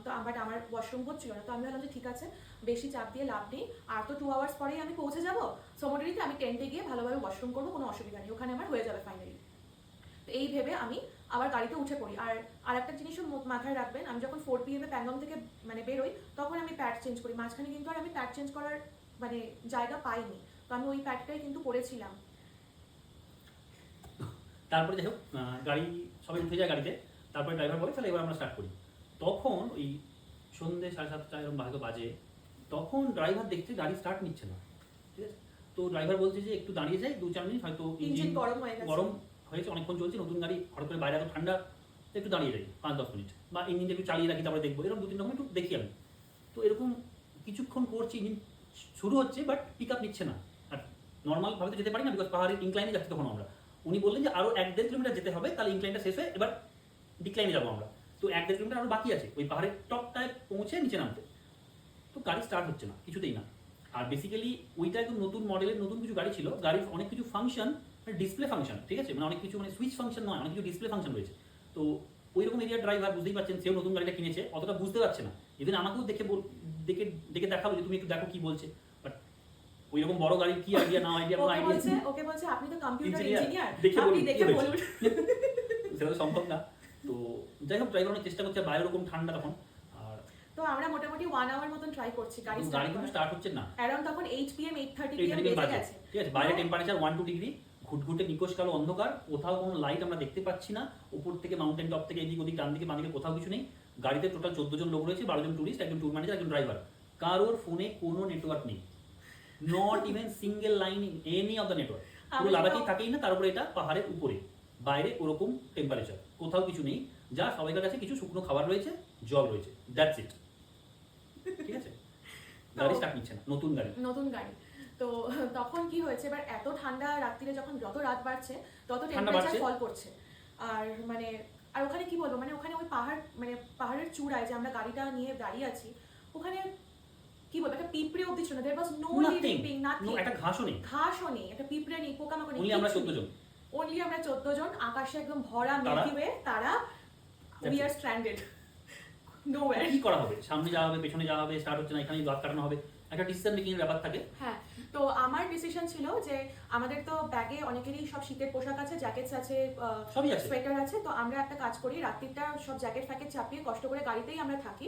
তো বাট আমার ওয়াশরুম হচ্ছিল না, তো আমি ভাবলাম যে ঠিক আছে, বেশি চাপ দিয়ে লাভ নেই, আর তো 2 আওয়ার্স পরেই আমি পৌঁছে যাবো সমুদ্রিতে, আমি টেন্টে গিয়ে ভালোভাবে ওয়াশরুম করবো, কোনো অসুবিধা নেই, ওখানে আমার হয়ে যাবে ফাইনালি। তো এই ভেবে আমি আবার গাড়িতে উঠে পড়ি। আর একটা জিনিসও মাথায় রাখবেন, আমি যখন 4 PM প্যাংগং থেকে মানে বেরোই, তখন আমি প্যাড চেঞ্জ করি, মাঝখানে কিন্তু আর আমি প্যাড চেঞ্জ করার মানে জায়গা পাইনি, তো আমি ওই প্যাডটাই কিন্তু পরেছিলাম। তারপরে যাই হোক গাড়ি সবাই উঠে যায় গাড়িতে, তারপরে ড্রাইভার বলে তাহলে এবার আমরা স্টার্ট করি। তখন ওই সন্ধ্যে 7:30 এরকম বাজে, তখন ড্রাইভার দেখছে গাড়ি স্টার্ট নিচ্ছে না, ঠিক আছে। তো ড্রাইভার বলছে যে একটু দাঁড়িয়ে যায় 2-4 মিনিট, হয়তো ইঞ্জিন গরম হয়ে গেছে, গরম হয়েছে, অনেকক্ষণ চলছে নতুন গাড়ি, হঠাৎ করে বাইরে এত ঠান্ডা, একটু দাঁড়িয়ে যাই 5-10 মিনিট, বা ইঞ্জিনটা একটু চালিয়ে রাখি তারপরে দেখবো, এরকম 2-3 রকম একটু দেখি আমি। তো এরকম কিছুক্ষণ করছি, ইঞ্জিন শুরু হচ্ছে বাট পিক আপ নিচ্ছে না, আর নর্মাল ভাবে তো যেতে পারি না, বিকজ পাহাড়ের ইনক্লাইনে যাচ্ছি তখন আমরা। উনি বললেন যে আরো 1-1.5 কিলোমিটার যেতে হবে, তাহলে ইনক্লাইনটা শেষ হয়ে এবার ডিক্লাইনে যাবো আমরা। তো 1-1.5 কিলোমিটার আরো বাকি আছে ওই পাহাড়ের টপটায় পৌঁছে নিচে নামতে, তো গাড়ি স্টার্ট হচ্ছে না কিছুতেই না। আর বেসিক্যালি ওইটা একদম নতুন মডেলের নতুন কিছু গাড়ি ছিল, গাড়ির অনেক কিছু ফাংশন ডিসপ্লে ফাংশন, ঠিক আছে, মানে অনেক কিছু মানে সুইচ ফাংশন নয়, অনেক কিছু ডিসপ্লে ফাংশন রয়েছে। তো ওই রকম এরিয়ার ড্রাইভার বুঝতেই পারছেন, সেও নতুন গাড়িটা কিনেছে, অতটা বুঝতে পারছে না, ইভেন আমাকেও দেখে দেখালো যে তুমি একটু দেখো কি বলছে, বাট ওই রকম বড় গাড়ির কি আইডিয়া না আইডিয়া কোনো আইডিয়া ওকে বলছে আপনি তো কম্পিউটার Engineer, ইঞ্জিনিয়ার, দেখে আপনি বলুন, দেখে কি হয়েছে? বলুন। সেটা তো সম্ভব না। তো যাই হোক ড্রাইভার অনেক চেষ্টা করছে, বাইরে ওরকম ঠান্ডা তখন, আর তো আমরা মোটামুটি 1 আওয়ার মতন ট্রাই করছি গাড়ি গাড়ি কিন্তু স্টার্ট হচ্ছে না, অ্যারাউন্ড তখন 8 PM 8:30 এই PM দিকে বেজে বাজে, গেছে, ঠিক আছে, বাইরে টেম্পারেচার 1-2 ডিগ্রি, ঘুটঘুটে নিকোষ কালো অন্ধকার, কোথাও কোনো লাইট আমরা দেখতে পাচ্ছি না, উপর থেকে মাউন্টেন টপ থেকে এদিক ওদিক ডান দিকে বাঁ দিকে কোথাও কিছু নেই। গাড়িতে টোটাল 14 জন লোক রয়েছে, 12 জন টুরিস্ট, একজন ট্যুর ম্যানেজার, একজন ড্রাইভার, কারোর ফোনে কোনো নেটওয়ার্ক নেই, not even single line in any of the network. পুরো লাদাখেই থাকেই না, তার উপরে এটা পাহাড়ের উপরে, বাইরে ওরকম টেম্পারেচার, কোথাও কিছু নেই, যা সবাইকার কাছে কিছু শুকনো খাবার রয়েছে, জল রয়েছে, দ্যাটস ইট, ঠিক আছে। গাড়ি স্টার্ট নিচ্ছে না, নতুন গাড়ি। তো তখন কি হয়েছে, এবার এত ঠান্ডা রাত্রিরে, যখন যত রাত বাড়ছে তত ঠান্ডা টেম্পারেচার বাড়ছে। ফল করছে, আর মানে আর ওখানে কি বলবো, মানে ওখানে ওই পাহাড়, মানে পাহাড়ের চূড়ায় যে আমরা গাড়িটা নিয়ে দাঁড়িয়ে আছি, ওখানে কি বলবো, একটা পিঁপড়ে অব্দি ছিল না, there was no living being, nothing, একটা ঘাসও নেই, ঘাসও নেই, একটা পিঁপড়ে নেই, পোকামাকড় নেই, only আমরা 14 জন, অনলি আমরা 14 জন, আকাশে একদম ভরা তারা? মিল্কি ওয়ে তারা, উই আর স্ট্র্যান্ডেড নোওয়্যার। কি করা হবে, সামনে যাওয়া হবে, পেছনে যাওয়া হবে, স্টার্ট হচ্ছে না, এখানেই রাত কাটানো হবে, একটা ডিসিশন মেকিং এর ব্যাপার থাকে। হ্যাঁ, তো আমার ডিসিশন ছিল যে আমাদের তো ব্যাগে অনেকেরই সব শীতের পোশাক আছে, জ্যাকেটস আছে, সবই আছে, সোয়েটার আছে, তো আমরা একটা কাজ করি, রাত্রিটা সব জ্যাকেট ফ্যাকেট চাপিয়ে কষ্ট করে গাড়িতেই আমরা থাকি।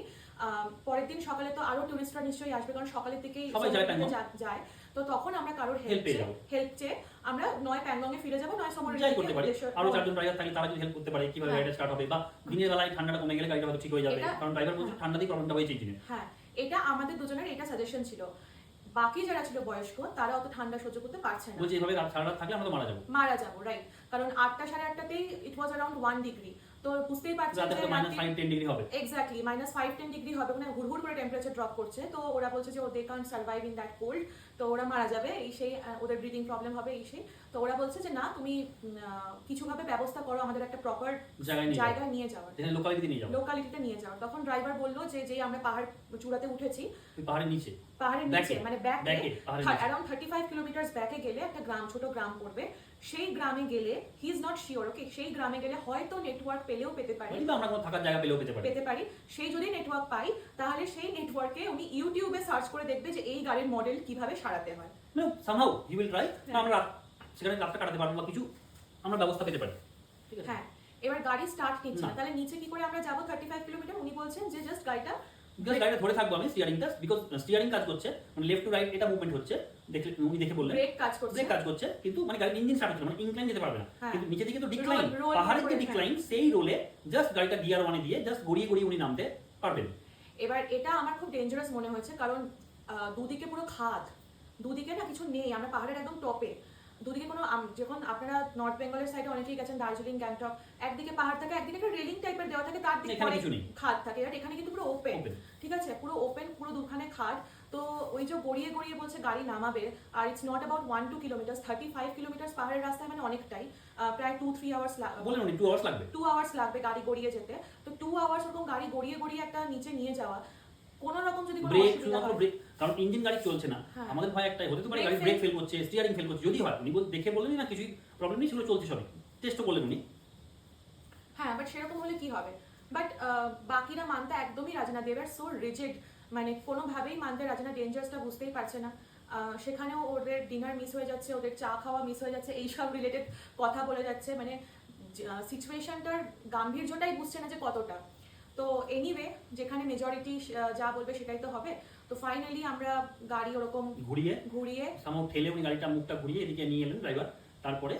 পরের দিন সকালে তো আরো টুরিস্টরা নিশ্চয়ই আসবে, কারণ সকালের দিকেই সবাই যায় সমুদ্রে প্যাংগং। যায়, তো তো তখন আমরা কারোর Help পেয়ে যাবো। হেল্প চেয়ে আমরা নয় প্যাংগংয়ে ফিরে যাবো, নয় সমরের যাই করতে পারি, আরো 4 জন ড্রাইভার থাকলে তারা যদি হেল্প করতে পারে কিভাবে হ্যাঁ। গাড়িটা স্টার্ট হবে, বা দিনের বেলায় ঠান্ডাটা কমে গেলে গাড়িটা হয়তো ঠিক হয়ে যাবে, এটা- কারণ ড্রাইভার বলছে হ্যাঁ। ঠান্ডাতেই প্রবলেমটা হয়েছে ইঞ্জিনের। হ্যাঁ, এটা আমাদের দুজনের এটা সাজেশন ছিল। বাকি যারা ছিল বয়স্ক তারা অত ঠান্ডা সহ্য করতে পারছে না, বলছে এভাবে সারা রাত থাকলে আমরা তো মারা যাবো, মারা যাবো, রাইট? কারণ 8টা 8:30তেই ইট ওয়াজ অ্যারাউন্ড 1 ডিগ্রি। তো বুঝতেই পারছেন রাতে যে তো -5-10 ডিগ্রি হবে। এক্স্যাক্টলি -5-10 ডিগ্রি হবে, মানে হুড়হুড় করে টেম্পারেচার ড্রপ করছে। তো ওরা বলছে যে they can't survive in that cold, তো ওরা মারা যাবে, এই সেই ওদের ব্রিদিং প্রবলেম হবে, এই সেই। তো ওরা বলছে যে না, তুমি কিছুভাবে ব্যবস্থা করো আমাদের একটা প্রপার জায়গায় নিয়ে যাওয়ার, যেখানে লোকালিটি নিয়ে যাবো, লোকালিটিতে নিয়ে যাওয়ার। তখন ড্রাইভার বললো যে যেই আমরা পাহাড় চূড়াতে উঠেছি, পাহাড়ের নিচে পাহাড়ের নিচে মানে ব্যাকে পাহাড়ের নিচে অ্যারাউন্ড 35 কিলোমিটার্স ব্যাকে গেলে একটা গ্রাম, ছোট গ্রাম পড়বে। সেই গ্রামে গেলে হি ইজ নট শিওর, ওকে, সেই গ্রামে গেলে হয়তো নেটওয়ার্ক পেলেও পেতে পারি, কিন্তু আমরা কোনো থাকার জায়গা পেলেও পেতে পারি। সেই যদি নেটওয়ার্ক পাই তাহলে সেই নেটওয়ার্কে উনি ইউটিউবে সার্চ করে দেখবে যে এই গাড়ির মডেল কিভাবে সারাতে হয়। সামহাউ হি উইল ট্রাই, হ্যাঁ। আমরা সেখানে রাতটা কাটাতে পারবো বা কিছু আমরা ব্যবস্থা পেতে পারি, ঠিক আছে? হ্যাঁ, এবার গাড়ি স্টার্ট নিচ্ছে না, না। তাহলে নিচে কি করে আমরা যাবো 35 কিলোমিটার? উনি বলছেন যে জাস্ট গাড়িটা জাস্ট গাড়িটা ধরে থাকবো আমি স্টিয়ারিংটা, বিকজ স্টিয়ারিং কাজ করছে, মানে লেফট টু রাইট এটা মুভমেন্ট হচ্ছে, দেখলে উনি দেখে বললেন ব্রেক কাজ করছে। ব্রেক কাজ করছে, কিন্তু মানে গাড়ির ইঞ্জিন স্টার্ট হচ্ছে না, মানে ইনক্লাইন যেতে পারবে না, হ্যাঁ। কিন্তু নিচে দিকে তো ডিক্লাইন, roll পাহাড়ের করে, যে ডিক্লাইন সেই রোলে জাস্ট গাড়িটা গিয়ার 1 এ দিয়ে জাস্ট গড়িয়ে গড়িয়ে উনি নামতে পারবেন। এবার এটা আমার খুব ডেঞ্জারাস মনে হয়েছে, কারণ দুদিকে পুরো খাদ, দুদিকে না কিছু নেই, আমরা পাহাড়ের একদম টপে, দুদিকে কোনো যখন আপনারা নর্থ বেঙ্গলের সাইডে অনেকেই গেছেন, দার্জিলিং, গ্যাংটক, একদিকে পাহাড় থাকে, একদিকে একটা রেলিং টাইপের দেওয়া থাকে, তার দিকে এখানে অনেক কিছু নেই। খাদ থাকে। আর এখানে কিন্তু পুরো ওপেন, Open। ঠিক আছে, পুরো ওপেন, পুরো দুখানে খাদ। তো ওই যে গড়িয়ে গড়িয়ে বলছে গাড়ি নামাবে, আর it's not about 1-2 kilometre, 35 kilometre পাহাড়ের রাস্তায়, মানে অনেকটাই, প্রায় 2-3 আওয়ার্স বললেন উনি 2 আওয়ার্স লাগবে। 2 আওয়ার্স লাগবে গাড়ি গড়িয়ে যেতে। তো 2 আওয়ার্স ওরকম গাড়ি গড়িয়ে গড়িয়ে একটা নিচে নিয়ে যাওয়া, কোনো রকম যদি কোনো ব্রেক, অসুবিধা শুধুমাত্র হয়, ব্রেক, কারণ ইঞ্জিন গাড়ি চলছে না, হ্যাঁ। আমাদের ভয় একটাই, হতে তো পারে Brake গাড়ি fail- ব্রেক ফেল করছে, স্টিয়ারিং ফেল করছে, যদি হয় উনি দেখে বললেন না কিছুই প্রবলেম নেই, সেগুলো চলছে সবই, টেস্টও করলেন উনি। হ্যাঁ, বাট সেরকম হলে কি হবে? বাট বাকিরা মানতে একদমই রাজি না, দে আর সো রিজিড, মানে কোনোভাবেই মানতে রাজি না, ডেঞ্জারাসটা বুঝতেই পারছে না। সেখানেও ওদের ডিনার মিস হয়ে যাচ্ছে, ওদের চা খাওয়া মিস হয়ে যাচ্ছে, এইসব রিলেটেড কথা বলে যাচ্ছে, মানে সিচুয়েশনটার গাম্ভীর্যটাই বুঝছে না যে কতটা। তো এনিওয়ে, যেখানে মেজরিটি যা বলবে সেটাই তো হবে। তো ফাইনালি আমরা গাড়ি ওরকম ঘুরিয়ে সামহাউ ঠেলে উনি গাড়িটা মুখটা ঘুরিয়ে এদিকে নিয়ে এলেন ড্রাইভার, তারপরে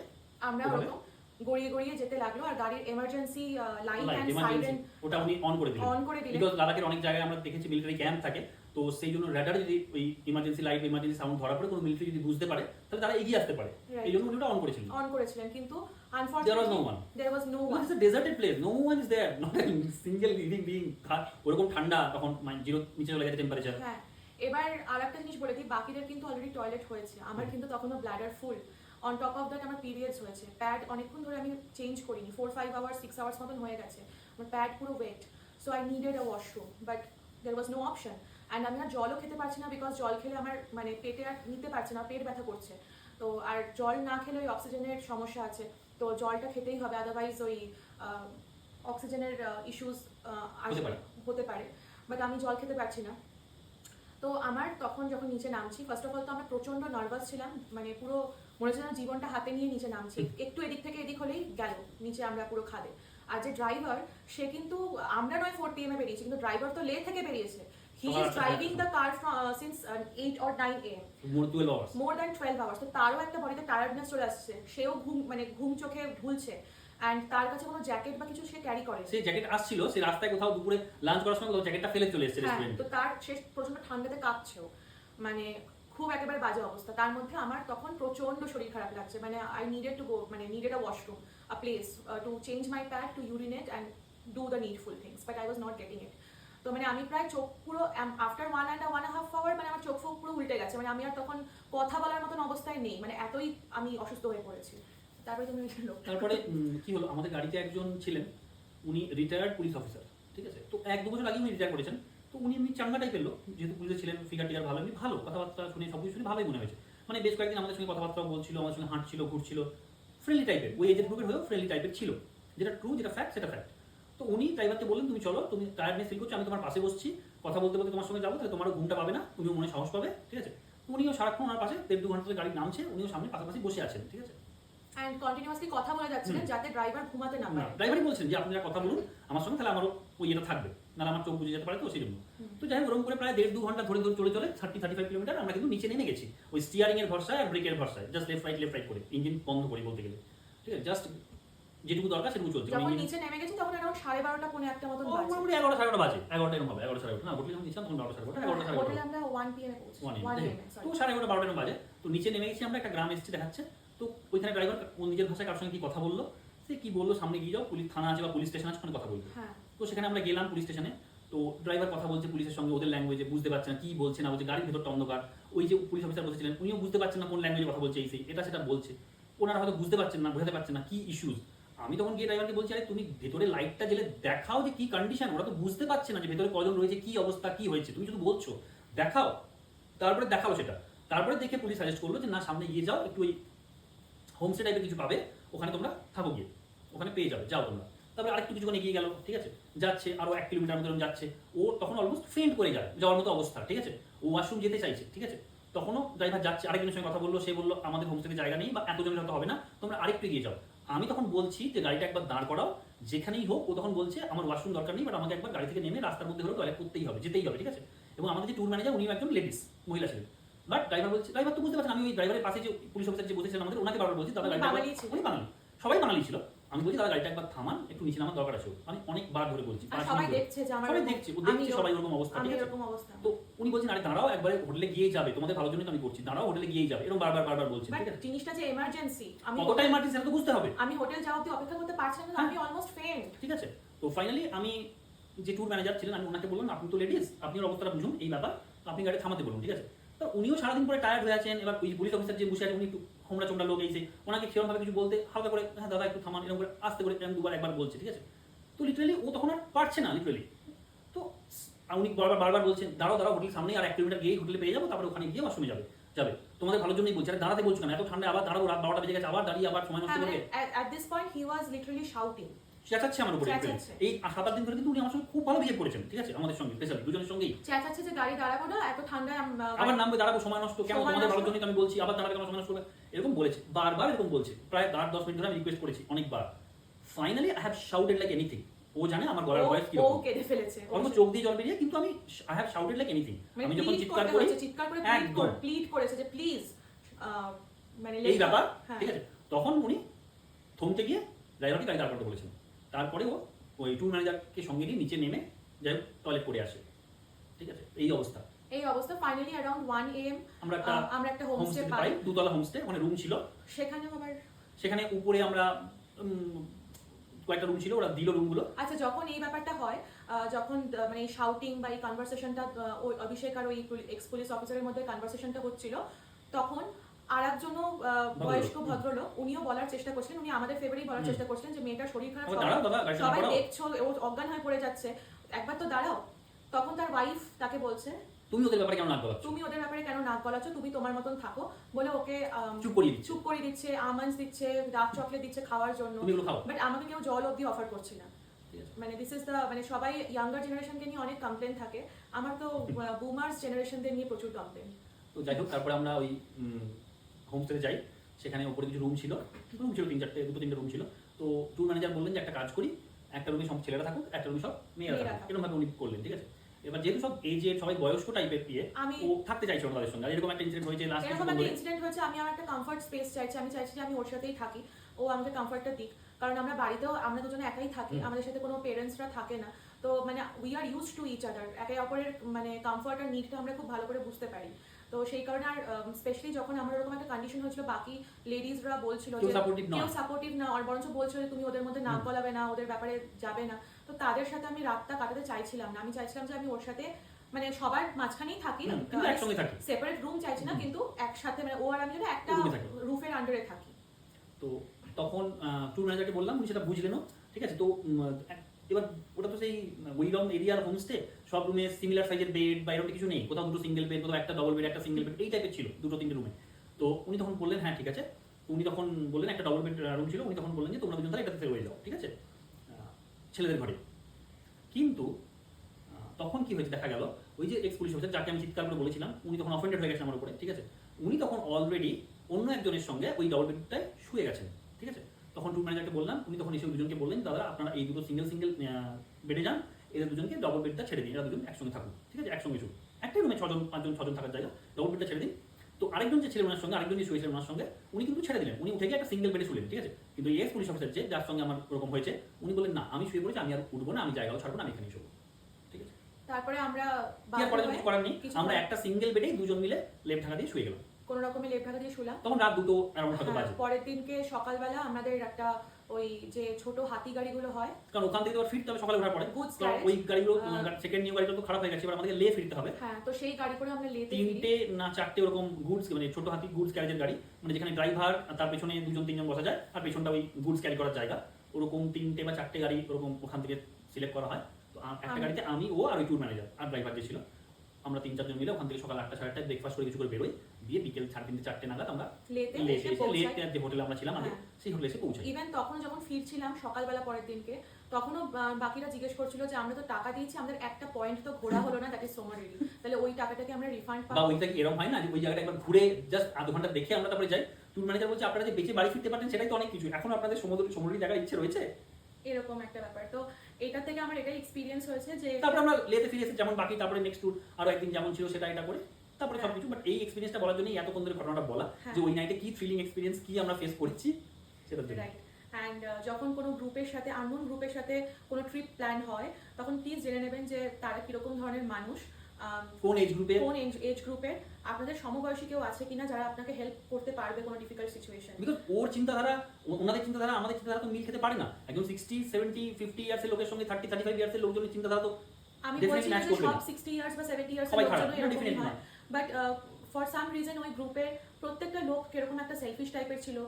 আমরা ওভাবে? ওরকম গড়িয়ে গড়িয়ে যেতে লাগলো। আর গাড়ির emergency light light and emergency siren ওটা উনি অন করে দিলেন, অন করে দিলেন। বিকজ লাদাখের অনেক জায়গায় আমরা দেখেছি মিলিটারি ক্যাম্প থাকে, তো সেই জন্য র্যাডারে যদি ওই ইমার্জেন্সি লাইট, ইমার্জেন্সি সাউন্ড ধরা পড়ে, কোনো মিলিটারি যদি বুঝতে পারে তাহলে তারা এগিয়ে আসতে পারে, Right. এই জন্য উনি ওটা অন করেছিলেন। অন করেছিলেন, কিন্তু There was no one. there was no one. It's a deserted place, no one is there, not a single living being. ওরকম ঠান্ডা, তখন জিরো নিচে চলে গেছে টেম্পারেচার। হ্যাঁ, এবার আরেকটা জিনিস বলে দিই, বাকিদের কিন্তু অলরেডি টয়লেট হয়েছে, আমার কিন্তু তখনও bladder full. On top of that আমার পিরিয়ডস হয়েছে, প্যাড অনেকক্ষণ ধরে আমি চেঞ্জ করিনি, 4-5 আওয়ার্স 6 আওয়ার্স মতন হয়ে গেছে, আমার প্যাড পুরো wet. So I needed a washroom, but there was no option. And আমি আর জলও খেতে পারছি না, বিকজ জল খেলে আমার মানে পেটে আর নিতে পারছে না, পেট ব্যথা করছে। তো আর জল না খেলে ওই অক্সিজেনের সমস্যা আছে, তো জলটা খেতেই হবে, আদারওয়াইজ ওই অক্সিজেনের ইস্যুস হতে পারে। বাট আমি জল খেতে পারছি না। তো আমার তখন যখন নিচে নামছি, ফার্স্ট অফ অল তো আমরা প্রচন্ড নার্ভাস ছিলাম, মানে পুরো মনে হচ্ছে না জীবনটা হাতে নিয়ে নিচে নামছি, একটু এদিক থেকে এদিক হলেই গেল নিচে আমরা পুরো খাদে। আর যে ড্রাইভার, সে কিন্তু, আমরা নয় 4 PM বেরিয়েছি, কিন্তু ড্রাইভার তো লে থেকে বেরিয়েছে। He is driving the car since 8 or 9 AM, more than 12 hours. তো তারও একটা বডিতে টায়ার্ডনেস চলে আসছে, সেও ঘুম চোখে ঢুলছে, অ্যান্ড তার কাছে কোনো জ্যাকেট বা কিছু সে ক্যারি করে। সেই জ্যাকেট আসছিল, সেই রাস্তায় কোথাও দুপুরে লাঞ্চ করার সময় জ্যাকেটটা ফেলে চলে এসেছে হ্যাঁ, রেস্টুরেন্টে। তো তার সে প্রচন্ড ঠান্ডাতে কাঁপছেও, মানে খুব একেবারে বাজে অবস্থা। তার মধ্যে আমার তখন প্রচন্ড শরীর খারাপ লাগছে, মানে আই নিডেড টু গো, মানে needed a washroom, a place to change my pad, to urinate and do the needful things, but I was not getting it. তো মানে আমি প্রায় চোখ পুরো আফটার 1.5 আওয়ার মানে আমার চোখ পুরো উল্টে গেছে, মানে আমি আর তখন কথা বলার মতন অবস্থায় নেই, মানে এতই আমি অসুস্থ হয়ে পড়েছি। তারপরে তুমি তারপরে কি হলো, আমাদের গাড়িতে একজন ছিলেন, উনি রিটায়ার্ড পুলিশ অফিসার, ঠিক আছে, তো 1-2 বছর আগে উনি রিটায়ার করেছেন। তো উনি এমনি চাঙ্গা টাইপের লোক, যেহেতু পুলিশে ছিলেন, ফিগার টিগার ভালো, এমনি ভালো, কথাবার্তা শুনে সব কিছু শুনে ভালোই মনে হয়েছে। মানে বেশ কয়েকদিন আমাদের সঙ্গে কথাবার্তা বলছিল, আমাদের সঙ্গে হাঁটছিল, ঘুরছিল, ফ্রেন্ডলি টাইপের, ওই এজের গ্রুপের হয়েও ফ্রেন্ডলি টাইপের ছিল, যেটা ট্রু, যেটা ফ্যাক্ট সেটা ফ্যাক্ট। তো উনি ড্রাইভারকে বললেন, তুমি চলো, তুমি টায়ার্ডনেস ফিল করছো, আমি তোমার পাশে বসছি, কথা বলতে বলতে তোমার সঙ্গে যাবো, তাহলে তোমারও ঘুমটা পাবে না, তুমিও মনে সাহস পাবে, ঠিক আছে। উনিও সারাক্ষণ ওনার পাশে 1.5-2 ঘন্টা ধরে গাড়ি নামছে, উনিও সামনে পাশাপাশি বসে আছেন, ঠিক আছে। অ্যান্ড কন্টিনিউয়াসলি কথা বলে যাচ্ছিলেন যাতে ড্রাইভার ঘুমাতে না পারে। ড্রাইভারই বলছেন যে আপনারা কথা বলুন আমার সঙ্গে, তাহলে আমারও ওই এটা থাকবে। নাহলে আমার চোখ বুঝে যেতে পারে, তো সেই জন্য। তো যাই হোক ওরকম করে প্রায় 1.5-2 ঘন্টা ধরে ধরে চলে 30-35 কিলোমিটার আমরা কিন্তু নিচে নেমে গেছি ওই স্টিয়ারিং এর ভরসায় আর ব্রেকের ভরসায়, জাস্ট লেফট রাইট করে, ইঞ্জিন বন্ধ করে বলতে গেলে, ঠিক আছে, জাস্ট যেটুকু দরকার সেটুকু চলছে। যখন নিচে নেমে গেছি তখন around 12:30 পৌনে একটা মতন বাজে। মোটামুটি 11:30 বাজে, 11টা এরকম হবে, 11:30 না হোটেলে যখন নিছিলাম তখন 11:30, 11:30 হোটেলে আমরা 1 PM এ পৌঁছেছি, 1 AM তো 11:30 12টা বাজে। তো নিচে নেমে গেছি আমরা, একটা গ্রাম এসেছি দেখাচ্ছে। তো ওইখানে ড্রাইভার নিজের ভাষায় কারোর সঙ্গে কি কথা বললো, সে কি বললো, সামনে গিয়ে যাও, পুলিশ থানা আছে বা পুলিশ স্টেশন আছে, ওখানে কথা বলবে। হ্যাঁ, তো সেখানে আমরা গেলাম পুলিশ স্টেশনে। তো ড্রাইভার কথা বলছে পুলিশের সঙ্গে ওদের ল্যাঙ্গুয়েজে, বুঝতে পারছে না কি বলছে না বলছে, গাড়ির ভেতরটা অন্ধকার। ওই যে পুলিশ অফিসার বসেছিলেন উনিও বুঝতে পারছেন না কোন ল্যাঙ্গুয়েজে কথা বলছে, এই সেই এটা সেটা বলছে। ওনারা হয়তো বুঝতে পারছেন না, বোঝাতে পারছেন না কি ইস্যুস। আমি তখন গিয়ে ড্রাইভারকে বলছি, আরে তুমি ভেতরে লাইটটা জেলে দেখাও যে কি কন্ডিশন, ওরা তো বুঝতে পারছে না যে ভেতরে কজন রয়েছে, কি অবস্থা কি হয়েছে, তুমি শুধু বলছো দেখাও। তারপরে দেখালো সেটা, তারপরে দেখে পুলিশ সাজেস্ট করলো যে না সামনে গিয়ে যাও, একটু ওই হোমস্টে টাইপের কিছু পাবে, ওখানে তোমরা থাকো গিয়ে, ওখানে পেয়ে যাবে, যাও তোমরা। তারপরে আরেকটু কিছুক্ষণ এগিয়ে গেল, ঠিক আছে, যাচ্ছে আরো 1 কিলোমিটার মতো যাচ্ছে। ও তখন অলমোস্ট ফেন্ট করে যায়, যাওয়ার মতো অবস্থা, ঠিক আছে, ও ওয়াশরুম যেতে চাইছে, ঠিক আছে। তখনও ড্রাইভার যাচ্ছে, আরেকজনের সঙ্গে কথা বললো, সে বললো আমাদের হোমস্টেতে জায়গা নেই বা এতজনের হয়তো হবে না, তোমরা আরেকটু এগিয়ে যাও। আমি তখন বলছি যে গাড়িটা একবার দাঁড় করাও যেখানেই হোক। ও তখন বলছে আমার ওয়াশরুম দরকার নেই, বাট আমাকে একবার গাড়ি থেকে নেমে রাস্তার মধ্যে হলেও টয়লেট করতেই হবে, যেতেই হবে, ঠিক আছে। এবং আমাদের যে ট্যুর ম্যানেজার উনিও একজন লেডিস, মহিলা ছিলেন। বাট ড্রাইভার বলছে, ড্রাইভার তো বুঝতে পারছেন, আমি ওই ড্রাইভারের পাশে যে পুলিশ অফিসার যে বসেছিলেন আমাদের, ওনাকে বারবার বলছি দাদা গাড়িটা, উনি বাঙালি, সবাই বাঙালি ছিল। আমি বলছি দাদা গাড়িটা একবার থামান, একটু নিচে নামার দরকার আছে। আমি অনেকবার ধরে বলছি, সবাই দেখছে যে আমার, সবাই দেখছে, ও দেখছে সবাই ওরকম অবস্থা, ঠিক আছে। তো উনি বলছেন আরে দাঁড়াও, একবারে হোটেলে গিয়ে যাবে, তোমাদের ভালোর জন্য তো আমি করছি, দাঁড়াও হোটেলে গিয়ে যাবে, এরকম বারবার বলছি, ঠিক আছে। জিনিসটা যে এমার্জেন্সি, আমি কতটা এমার্জেন্সি সেটা তো বুঝতে হবে। আমি হোটেল যাওয়া অবধি অপেক্ষা করতে পারছি না, আমি অলমোস্ট ফেন্ট, ঠিক আছে। তো ফাইনালি আমি যে ট্যুর ম্যানেজার ছিলেন, আমি ওনাকে বললাম আপনি তো লেডিস, আপনি ওর অবস্থাটা বুঝুন এই ব্যাপার, আপনি গাড়ি থামাতে বলুন, ঠিক আছে। তো উনিও সারাদিন পরে টায়ার্ড হয়ে আছেন। এবার ওই পুলিশ অফিসার যে বসে আছে উনি একটু হোমরা চোমরা লোক, এইছে ওনাকে সেরকমভাবে কিছু বলতে হালকা করে হ্যাঁ দাদা একটু থামান, এরকম করে আস্তে করে এরকম দুবার একবার বলছে, ঠিক আছে। তো লিটারালি ও তখন আর পারছে না লিটারালি। তো উনি বারবার বলছেন দাঁড়াও দাঁড়াও, হোটেল সামনে আর 1 কিলোমিটার গিয়ে হোটেলে পেয়ে যাবো, তারপরে ওখানে গিয়ে ওয়াশরুমে যাবে, তোমাদের ভালোর জন্যই বলছি। আরে দাঁড়াতে বলছো কেন, এত ঠান্ডা আবার দাঁড়াবো, রাত 12টা বেজে গেছে, আবার দাঁড়িয়ে আবার সময় নষ্ট করবে। at this point he was literally shouting, চেঁচাচ্ছে আমার উপরে। এই 7-8 দিন ধরে কিন্তু উনি আমার সঙ্গে খুব ভালো বিহেভ করেছেন, ঠিক আছে, আমাদের সঙ্গে স্পেশালি দুজনের সঙ্গেই চেঁচাচ্ছে যে গাড়ি দাঁড়াবো না এত ঠান্ডায়, আবার নামবে, দাঁড়াবো, সময় নষ্ট কেন, তোমাদের ভালোর জন্যই তো আমি বলছি, আবার দাঁড়াবে কেন, সময় নষ্ট করবে, এরকম বলেছে, বারবার এরকম বলছে। প্রায় 8-10 মিনিট ধরে আমি রিকোয়েস্ট করেছি অনেকবার। Finally I have shouted like anything. ও জানে আমার গলার ভয়েস কি, ও কেঁদে ফেলেছে, আমার চোখ দিয়ে জল বেরিয়ে, কিন্তু আমি I have shouted like anything. আমি যখন চিৎকার করে প্লিড করেছে যে প্লিজ মানে এই ব্যাপার, ঠিক আছে, তখন উনি থমতে গিয়ে ড্রাইভারকে গাড়ি দাঁড় করতে বলেছেন। তারপরে ও ওই ট্যুর ম্যানেজারকে সঙ্গে নিয়ে নিচে নেমে যাই টয়লেট করে আসে, ঠিক আছে। এই অবস্থা ফাইনালি অ্যারাউন্ড 1 AM আমরা একটা হোমস্টে পাই, দুতলা হোমস্টে, মানে রুম ছিল সেখানে উপরে আমরা কয়েকটা রুম ছিল, ওরা দিল রুমগুলো। আচ্ছা, যখন এই ব্যাপারটা হয়, যখন মানে এই শাউটিং বা এই কনভারসেশনটা ওই অভিষেক আর ওই এক্স পুলিশ অফিসারের মধ্যে কনভারসেশনটা হচ্ছিল, তখন আরেকজনও বয়স্ক ভদ্রলোক উনিও বলার চেষ্টা করছিলেন, উনি আমাদের ফেভারেই বলার চেষ্টা করছিলেন যে মেয়েটার শরীর খারাপ, সবাই দেখছো ও অজ্ঞান হয়ে পড়ে যাচ্ছে, একবার তো দাঁড়াও। তখন তার ওয়াইফ তাকে বলছে তুমি ওদের ব্যাপারে কেন নাক গলাচ্ছ, তুমি তোমার মতন থাকো বলে ওকে চুপ করে দিচ্ছে, আমন্ডস দিচ্ছে, ডার্ক চকলেট দিচ্ছে খাওয়ার জন্য, বাট আমাকে কেউ জল অবধি অফার করছে না। মানে দিস ইজ দ্য, মানে সবাই ইয়াঙ্গার জেনারেশনকে নিয়ে অনেক কমপ্লেন থাকে, আমার তো বুমার্স জেনারেশনদের নিয়ে প্রচুর কমপ্লেন। তো যাই হোক, তারপরে আমরা ওই হোমস্টেতে যাই, সেখানে উপরে কিছু রুম ছিল 2-3টা রুম ছিল। তো ট্যুর ম্যানেজার বললেন যে একটা কাজ করি, একটা রুমে সব ছেলেরা থাকুক, একটা রুমে সব মেয়েরা থাকুক, এরকমভাবে উনি করলেন, ঠিক আছে। এবার যেহেতু সব এজেড সবাই বয়স্ক টাইপের ও থাকতে চাইছে তাদের সঙ্গে, এরকম একটা ইনসিডেন্ট হয়েছে লাস্ট আমি আমার একটা কমফর্ট স্পেস চাইছি, আমি চাইছি যে আমি ওর সাথেই থাকি, ও আমাকে কমফর্টটা দিক, কারণ আমরা বাড়িতেও আমরা দুজনে একাই থাকি, আমাদের সাথে কোনো পেরেন্টসরা থাকে না, তো মানে we are used to each other, একে অপরের মানে কমফর্ট আর নিডটা আমরা খুব ভালো করে বুঝতে পারি। তো সেই কারণে আর স্পেশালি যখন আমার এরকম একটা কন্ডিশন হয়েছিল, বাকি লেডিজরা বলছিল যে কেউ সাপোর্টিভ না, আর বরঞ্চ বলছিল যে তুমি ওদের মধ্যে নাক গলাবে না, ওদের ব্যাপারে যাবে না, তো তাদের সাথে আমি রাতটা কাটাতে চাইছিলাম না। আমি চাইছিলাম যে আমি ওর সাথে মানে সবার মাঝখানেই থাকি, সেপারেট রুম চাইছি না, কিন্তু একসাথে মানে ও আর আমি যেন একটা রুফের আন্ডারে থাকি। তো তখন ট্যুর ম্যানেজারকে বললাম, উনি সেটা বুঝলেনও, ঠিক আছে। তো এবার ওটা তো সেই উইলম এরিয়ার হোমস্টে, সব রুমে সিমিলার সাইজের বেড বা এরকম কিছু নেই, কোথাও দুটো সিঙ্গেল বেড, কোথাও একটা ডবল বেড, একটা সিঙ্গেল বেড, এই টাইপের ছিল 2-3টে রুমে। তো উনি তখন বললেন হ্যাঁ ঠিক আছে, উনি তখন বললেন একটা ডবল বেড রুম ছিল, উনি তখন বললেন যে তোমরা দুজন তাহলে এটাতে হয়ে যাও, ঠিক আছে, ছেলেদের ঘরে। কিন্তু তখন কি হয়েছে দেখা গেল, ওই যে এক্স পুলিশ অফিসার যাকে আমি চিৎকার করে বলেছিলাম, উনি তখন অফেন্ডেড হয়ে গেছেন আমার উপরে, ঠিক আছে। উনি তখন অলরেডি অন্য একজনের সঙ্গে ওই ডবল বেডটায় শুয়ে গেছেন, ঠিক আছে। তখন ট্যুর ম্যানেজারকে বললাম, উনি তখন এসে দুজনকে বললেন দাদা আপনারা এই দুটো সিঙ্গেল বেডে যান, এদের দুজনকে ডবল বেডটা ছেড়ে দিন, এরা দুজন একসঙ্গে থাকুন, ঠিক আছে, একসঙ্গে শুন, একটাই রুমে 5জন থাকার জায়গা, ডবল বেডটা ছেড়ে দিন। তো আরেকজন যে ছিলেন ওনার সঙ্গে, আরেকজন যে শুয়েছিলেন ওনার সঙ্গে, উনি কিন্তু ছেড়ে দিলেন, উনি উঠে গিয়ে একটা সিঙ্গেল বেডে শুলেন, ঠিক আছে। কিন্তু এক্স পুলিশ অফিসার যার সঙ্গে আমার ওরকম হয়েছে, উনি বললেন না আমি শুয়ে পড়েছি, আমি আর উঠবো না, আমি জায়গাও ছাড়বো না, আমি এখানেই শোবো, ঠিক আছে। তারপরে আমরা পরে কিছু করার নেই, আমরা একটা সিঙ্গেল বেডেই দুজন মিলে লেপ ঢাকা দিয়ে শুয়ে গেলাম, কোনো রকমের লেপ ঢাকা দিয়ে শুলাম। তখন রাত 2টো এরকম হয়তো বাজে। পরের দিনকে সকালবেলা আমাদের একটা ওই যে ছোট হাতি গাড়িগুলো হয়, কারণ ওখান থেকে আবার ফিরতে হবে সকালে ওঠার পরে, Goods কারণ carriage, ওই গাড়িগুলো সেকেন্ড নিউ গাড়িটা তো খারাপ হয়ে গেছে, এবার আমাদের লে ফিরতে হবে। হ্যাঁ, তো সেই গাড়ি করে আমরা লেতে 3টে না 4টে ওরকম গুডস, মানে ছোট হাতি গুডস ক্যারেজের গাড়ি, মানে যেখানে ড্রাইভার তার পেছনে 2-3জন বসা যায়, আর পেছনটা ওই গুডস ক্যারি করার জায়গা, ওরকম 3টে বা 4টে গাড়ি ওরকম ওখান থেকে সিলেক্ট করা হয়। তো একটা গাড়িতে আমি, ও আর ওই ট্যুর ম্যানেজার আর ড্রাইভার যে ছিল, আমরা 3-4জন মিলে ওখান থেকে সকাল 8টা 8:30 ব্রেকফাস্ট করে কিছু করে বেরোই, দিয়ে বিকেল 3:30-4টে নাগাদ আমরা লেতে এসে যে হোটেলে আমরা ছিলাম আগে, সেই হোটেলে এসে পৌঁছাই। ইভেন তখন যখন ফিরছিলাম সকালবেলা পরের দিনকে, তখনও বাকিরা জিজ্ঞেস করছিল যে আমরা তো টাকা দিয়েছি, আমাদের একটা পয়েন্ট তো ঘোরা হলো না, দ্যাট ইজ সোমারেলি, তাহলে ওই টাকাটাকে আমরা রিফান্ড বা পাবো। ওইটা কি এরকম হয় না যে ওই জায়গাটা একবার ঘুরে জাস্ট আধ ঘন্টা দেখে আমরা তারপরে যাই, ট্যুর ম্যানেজার বলছে আপনারা যে বেঁচে বাড়ি ফিরতে পারতেন সেটাই তো অনেক কিছু, এখন আপনাদের সমুদ্রের জায়গায় ইচ্ছে রয়েছে, এরকম একটা ব্যাপার। তো এটা থেকে আমার এটাই এক্সপিরিয়েন্স হয়েছে যে তারপরে আমরা লেতে ফিরে এসে যেমন বাকি, তারপরে নেক্সট ট্যুর আরো একদিন যেমন ছিল সেটা এটা করে তারপরে সবকিছু। বাট এই এক্সপিরিয়েন্সটা বলার জন্যই এতক্ষণ ধরে ঘটনাটা বলা, যে ওই নাইটে কি থ্রিলিং এক্সপিরিয়েন্স কি আমরা ফেস করেছি সেটার জন্য। রাইট। অ্যান্ড যখন কোনো গ্রুপের সাথে, আননোন গ্রুপের সাথে কোনো ট্রিপ প্ল্যান হয়, তখন প্লিজ জেনে নেবেন যে তারা কিরকম ধরনের মানুষ, কোন এজ গ্রুপে, কোন এজ গ্রুপের, আপনাদের সমবয়সী কেউ আছে কিনা যারা আপনাকে হেল্প করতে পারবে কোনো ডিফিকাল্ট সিচুয়েশন। বিকজ ওর চিন্তাধারা, ওনাদের চিন্তাধারা আমাদের চিন্তাধারা তো মিল খেতে পারে না। একজন 60, 70, 50 ইয়ার্সের লোকের সঙ্গে 30, 35 ইয়ার্সের লোকজনের চিন্তাধারা তো আমি definitely বলছি না match যে করবে সব না। 60 ইয়ার্স বা 70 ইয়ার্স সবাই এর খারাপ, লোকজনই না, এরকমই definitely হয়, না। বাট ফর সাম রিজন ওই গ্রুপের প্রত্যেকটা লোক কিরকম একটা সেলফিশ টাইপের ছিল।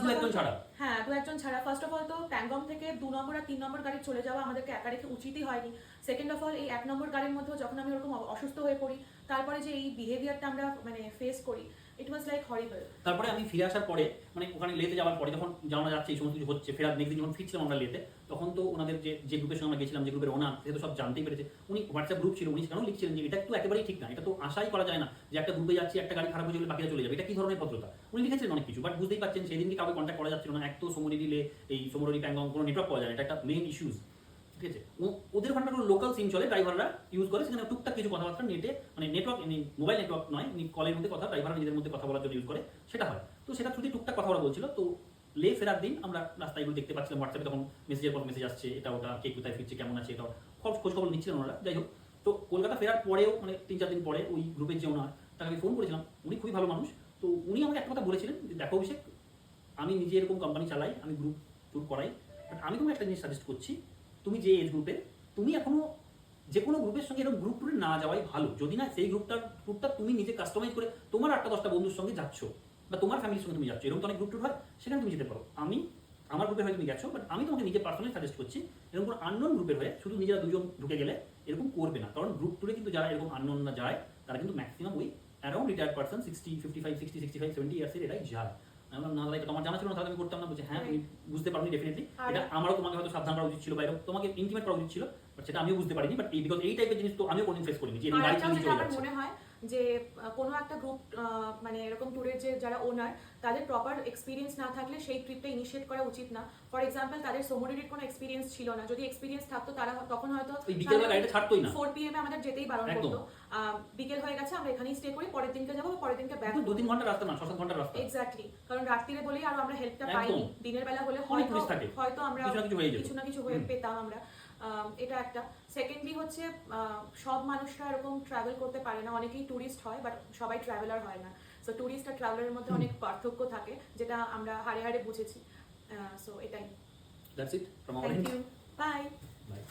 দু একজন ছাড়া। হ্যাঁ, 2-1 ছাড়া। ফার্স্ট অফ অল তো প্যাংগং থেকে 2 নম্বর আর 3 নম্বর গাড়ি চলে যাওয়া আমাদেরকে একা রেখে উচিতই হয়নি। সেকেন্ড অফ অল এই 1 নম্বর গাড়ির মধ্যেও যখন আমি ওরকম অসুস্থ হয়ে পড়ি, তারপরে যে এই বিহেভিয়ারটা আমরা মানে ফেস করি, ইট ওয়াজ লাইক হরিবল। তারপরে আমি ফিরে আসার পরে, মানে ওখানে লেতে যাওয়ার পরে যখন জানা যাচ্ছে এই সমস্ত কিছু হচ্ছে, ফেরার নেক্সট দিন যখন ফিরছিলাম আমরা লেতে, তখন তো ওনাদের যে গ্রুপের সঙ্গে আমরা গেছিলাম, যে গ্রুপের ওনার, সে তো সব জানতেই পেরেছে। উনি হোয়াটসঅ্যাপ গ্রুপ ছিল, উনি সেখানেও লিখছিলেন যে এটা তো একেবারেই ঠিক না, এটা তো আশাই করা যায় না যে একটা গ্রুপে যাচ্ছি, একটা গাড়ি খারাপ হয়ে গেলে বাকিরা চলে যাবে, এটা কি ধরনের ভদ্রতা। উনি লিখেছিলেন অনেক কিছু, বাট বুঝতেই পারছেন সেদিনকে কাউকে কন্ট্যাক্ট করা যাচ্ছিল না। এক তো সোমোরিরি লে, এই সোমোরিরি প্যাংগং কোনো নেটওয়ার্ক পাওয়া যায় না, এটা একটা মেইন ইস্যুস, ঠিক আছে। ওদের ওখানটা কোনো লোকাল সিম চলে, ড্রাইভাররা ইউজ করে, সেখানে টুকটাক কিছু কথাবার্তা নেটে, মানে নেটওয়ার্ক, মোবাইল নেটওয়ার্ক নয়, কলের মধ্যে কথা ড্রাইভাররা নিজেদের মধ্যে কথা বলার জন্য ইউজ করে, সেটা হয়। তো সেটা থ্রুতে টুকটাক কথা বলা বলছিল। তো লে ফেরার দিন আমরা রাস্তায় এগুলো দেখতে পাচ্ছিলাম, হোয়াটসঅ্যাপে তখন মেসেজের পর মেসেজ আসছে, এটা ওটা, কে কোথায় ফিরছে, কেমন আছে, এটা খোঁজ খবর নিচ্ছিলেন ওনারা। যাই হোক, তো কলকাতা ফেরার পরেও, মানে 3-4 দিন পরে, ওই গ্রুপের যে ওনার, তাকে আমি ফোন করেছিলাম, উনি খুবই ভালো মানুষ। তো উনি আমাকে একটা কথা বলেছিলেন যে দেখো অভিষেক, আমি নিজে এরকম কোম্পানি চালাই, আমি গ্রুপ ট্যুর করাই, বাট আমি তোমাকে একটা জিনিস সাজেস্ট করছি, তুমি যে এজ গ্রুপে, তুমি এখনো যে কোনো গ্রুপের সঙ্গে এরকম গ্রুপ ট্যুরে না যাওয়াই ভালো। যদি না সেই গ্রুপটা তুমি নিজে কাস্টমাইজ করে তোমার 8-10টা বন্ধুর সঙ্গে যাচ্ছ, বা তোমার ফ্যামিলির সঙ্গে তুমি যাচ্ছ, এরকম তো অনেক গ্রুপ ট্যুর হয়, সেখানে তুমি যেতে পারো। আমার গ্রুপে হয়ে তুমি গেছো, বাট আমি তোমাকে নিজে পার্সোনালি সাজেস্ট করছি, এরকম কোনো আননোন গ্রুপের হয়ে শুধু নিজেরা দুজন ঢুকে গেলে এরকম করবে না। কারণ গ্রুপ ট্যুরে কিন্তু যারা এরকম আননোনরা যায়, তারা কিন্তু ম্যাক্সিমাম ওই অ্যারাউন্ড রিটায়ার্ড পার্সন, 65, 70 ইয়ার্সের এরাই যায়। আমি বললাম না দাদা, এটা তোমার জানা ছিল না, তাহলে আমি করতাম না। বলছে হ্যাঁ, তুমি বুঝতে পারোনি, ডেফিনেটলি এটা আমারও তোমাকে হয়তো সাবধান করা উচিত ছিল, বা এরকম তোমাকে ইন্টিমেট করা উচিত ছিল, বাট সেটা আমিও বুঝতে পারিনি। বাট বিকজ এই টাইপের জিনিস তো আমিও কোনদিন ফেস করিনি, যে গাড়ি চলে যাচ্ছে। মনে হয় যে কোনো একটা গ্রুপ, মানে এরকম ট্যুরের যে যারা ওনার, তাদের প্রপার এক্সপিরিয়েন্স না থাকলে সেই ট্রিপটা ইনিশিয়েট করা উচিত না। ফর এক্সাম্পল, তাদের সোমোরিরির কোনো এক্সপিরিয়েন্স ছিল না, যদি এক্সপিরিয়েন্স থাকতো তারা তখন হয়তো বিকেলবেলা গাড়িটা ছাড়তোই না, 4 PM আমাদের যেতেই বারণ করতো। বিকেল হয়ে গেছে, আমরা এখানেই স্টে করি, পরের দিনকে যাবো, পরের দিনকে ব্যাক। 2-3 ঘন্টা রাস্তা না, 6-7 ঘন্টা রাস্তা। এক্স্যাক্টলি, কারণ রাত্রিরে বলেই আর আমরা হেল্পটা পাইনি। দিনের বেলা হলে হয়তো আমরা কিছু না কিছু হয়ে পেতাম আমরা। এটা একটা। সেকেন্ডলি হচ্ছে, সব মানুষরা এরকম ট্রাভেল করতে পারে না, অনেকেই ট্যুরিস্ট হয়, বাট সবাই ট্রাভেলার হয় না। সো ট্যুরিস্ট আর ট্রাভেলারের মধ্যে অনেক পার্থক্য থাকে, যেটা আমরা হাড়ে হাড়ে বুঝেছি। সো এটাই। That's it from our thank end. You, bye. Bye.